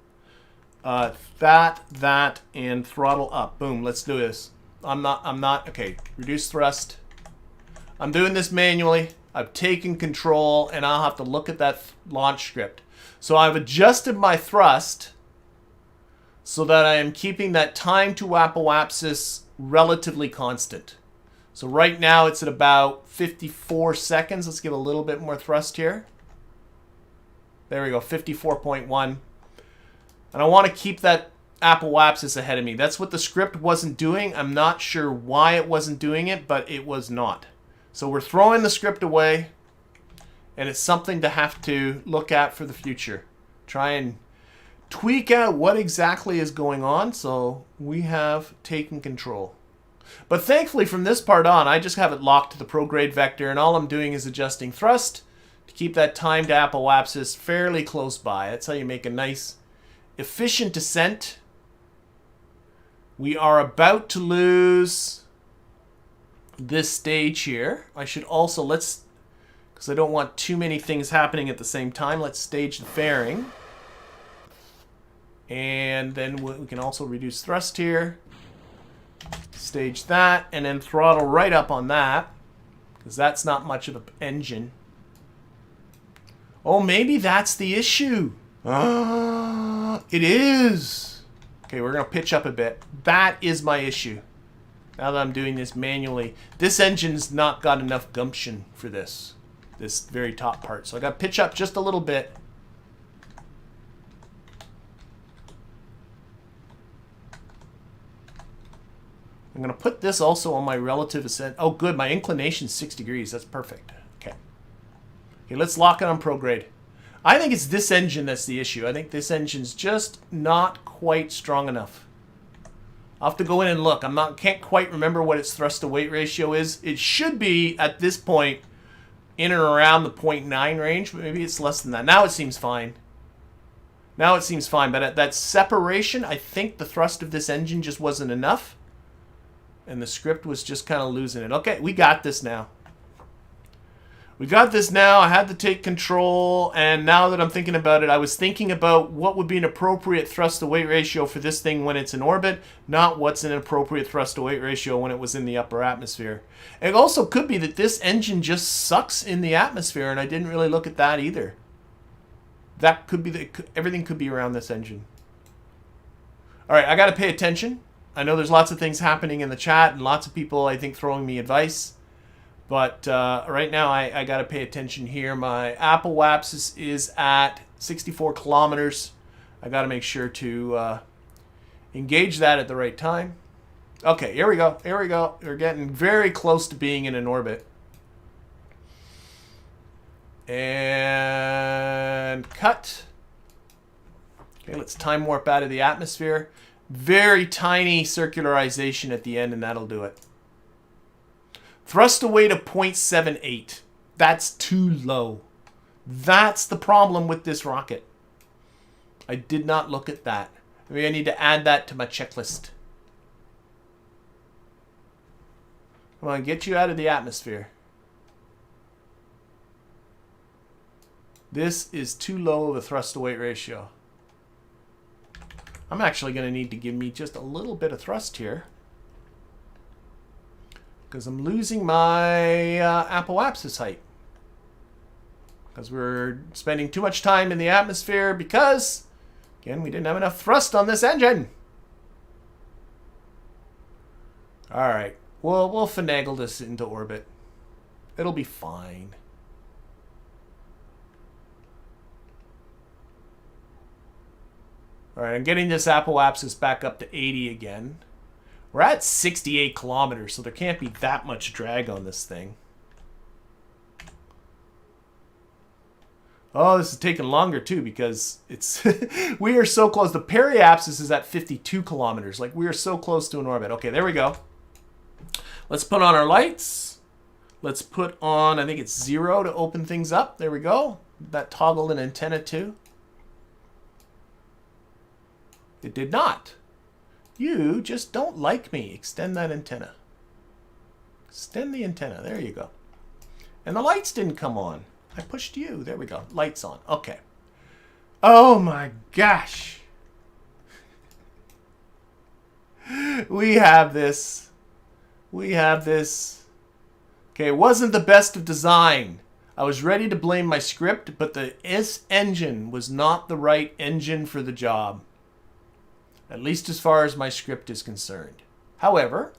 that, and throttle up. Boom, let's do this. Okay, reduce thrust. I'm doing this manually. I've taken control, and I'll have to look at that launch script. So I've adjusted my thrust so that I am keeping that time to apoapsis relatively constant. So right now it's at about 54 seconds. Let's give a little bit more thrust here. There we go, 54.1. And I want to keep that apoapsis ahead of me. That's what the script wasn't doing. I'm not sure why it wasn't doing it, but it was not. So we're throwing the script away, and it's something to have to look at for the future. Try and tweak out what exactly is going on so we have taken control. But thankfully from this part on, I just have it locked to the prograde vector, and all I'm doing is adjusting thrust to keep that time to apoapsis fairly close by. That's how you make a nice, efficient descent. We are about to lose this stage here. I should also, because I don't want too many things happening at the same time, let's stage the fairing. And then we can also reduce thrust here. Stage that, and then throttle right up on that, because that's not much of an engine. Oh, maybe that's the issue. It is. Okay, we're going to pitch up a bit. That is my issue. Now that I'm doing this manually, this engine's not got enough gumption for this very top part. So I got to pitch up just a little bit. I'm going to put this also on my relative ascent. Oh, good. My inclination's 6 degrees. That's perfect. Okay. Okay, let's lock it on prograde. I think it's this engine that's the issue. I think this engine's just not quite strong enough. I'll have to go in and look. Can't quite remember what its thrust to weight ratio is. It should be, at this point, in and around the 0.9 range, but maybe it's less than that. Now it seems fine. Now it seems fine, but at that separation, I think the thrust of this engine just wasn't enough. And the script was just kind of losing it. Okay, we got this now. We got this now. I had to take control. And now that I'm thinking about it, I was thinking about what would be an appropriate thrust to weight ratio for this thing when it's in orbit, not what's an appropriate thrust to weight ratio when it was in the upper atmosphere. It also could be that this engine just sucks in the atmosphere, and I didn't really look at that either. That could be everything could be around this engine. All right, I got to pay attention. I know there's lots of things happening in the chat and lots of people, I think, throwing me advice. But right now, I got to pay attention here. My apoapsis is at 64 kilometers. I got to make sure to engage that at the right time. Okay, here we go. Here we go. We're getting very close to being in an orbit. And cut. Okay, let's time warp out of the atmosphere. Very tiny circularization at the end, and that'll do it. Thrust away to 0.78. That's too low. That's the problem with this rocket. I did not look at that. Maybe I need to add that to my checklist. Come on, get you out of the atmosphere. This is too low of a thrust to weight ratio. I'm actually going to need to give me just a little bit of thrust here, because I'm losing my apoapsis height. Because we're spending too much time in the atmosphere because, again, we didn't have enough thrust on this engine. All right. We'll finagle this into orbit. It'll be fine. All right, I'm getting this apoapsis back up to 80 again. We're at 68 kilometers, so there can't be that much drag on this thing. Oh, this is taking longer too because it's we are so close. The periapsis is at 52 kilometers. Like, we are so close to an orbit. Okay, there we go. Let's put on our lights. Let's put on, I think it's 0 to open things up. There we go. That toggled an antenna too. It did not. You just don't like me. Extend that antenna. Extend the antenna. There you go. And the lights didn't come on. I pushed you. There we go. Lights on. Okay. Oh my gosh. We have this. We have this. Okay, it wasn't the best of design. I was ready to blame my script, but the engine was not the right engine for the job. At least as far as my script is concerned. However,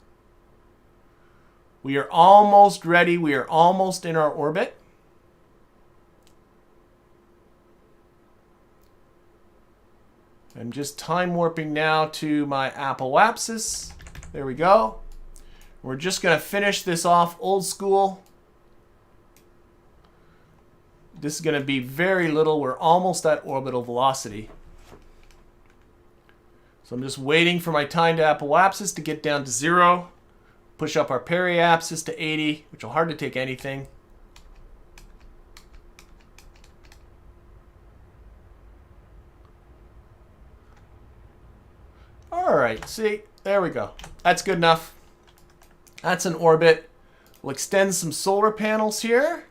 we are almost ready. We are almost in our orbit. I'm just time warping now to my apoapsis. There we go. We're just going to finish this off old school. This is going to be very little. We're almost at orbital velocity. So I'm just waiting for my time to apoapsis to get down to 0. Push up our periapsis to 80, which will hardly take anything. All right, see, there we go. That's good enough. That's an orbit. We'll extend some solar panels here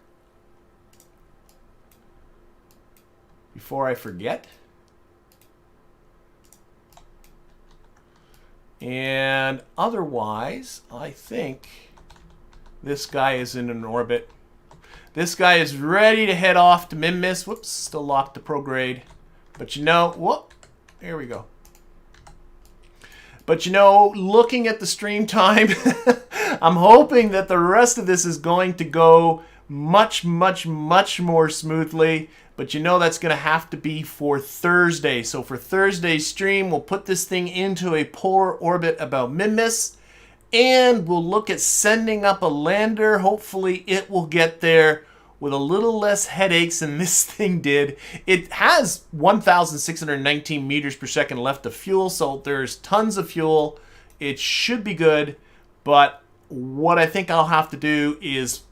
before I forget. And otherwise, I think this guy is in an orbit. This guy is ready to head off to Minmus. Whoops, still locked to prograde. But you know, whoop, here we go. But you know, looking at the stream time, I'm hoping that the rest of this is going to go much, much, much more smoothly. But you know that's going to have to be for Thursday. So for Thursday's stream, we'll put this thing into a polar orbit about Minmus. And we'll look at sending up a lander. Hopefully it will get there with a little less headaches than this thing did. It has 1,619 meters per second left of fuel, so there's tons of fuel. It should be good, but what I think I'll have to do is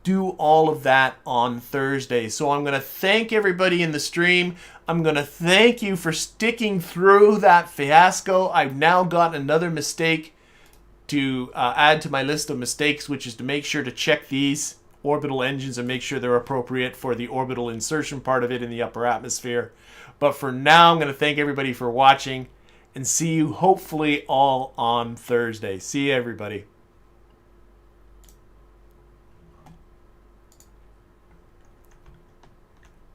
do all of that on Thursday. So I'm going to thank everybody in the stream. I'm going to thank you for sticking through that fiasco. I've now got another mistake to add to my list of mistakes, which is to make sure to check these orbital engines and make sure they're appropriate for the orbital insertion part of it in the upper atmosphere. But for now, I'm going to thank everybody for watching and see you hopefully all on Thursday. See you, everybody.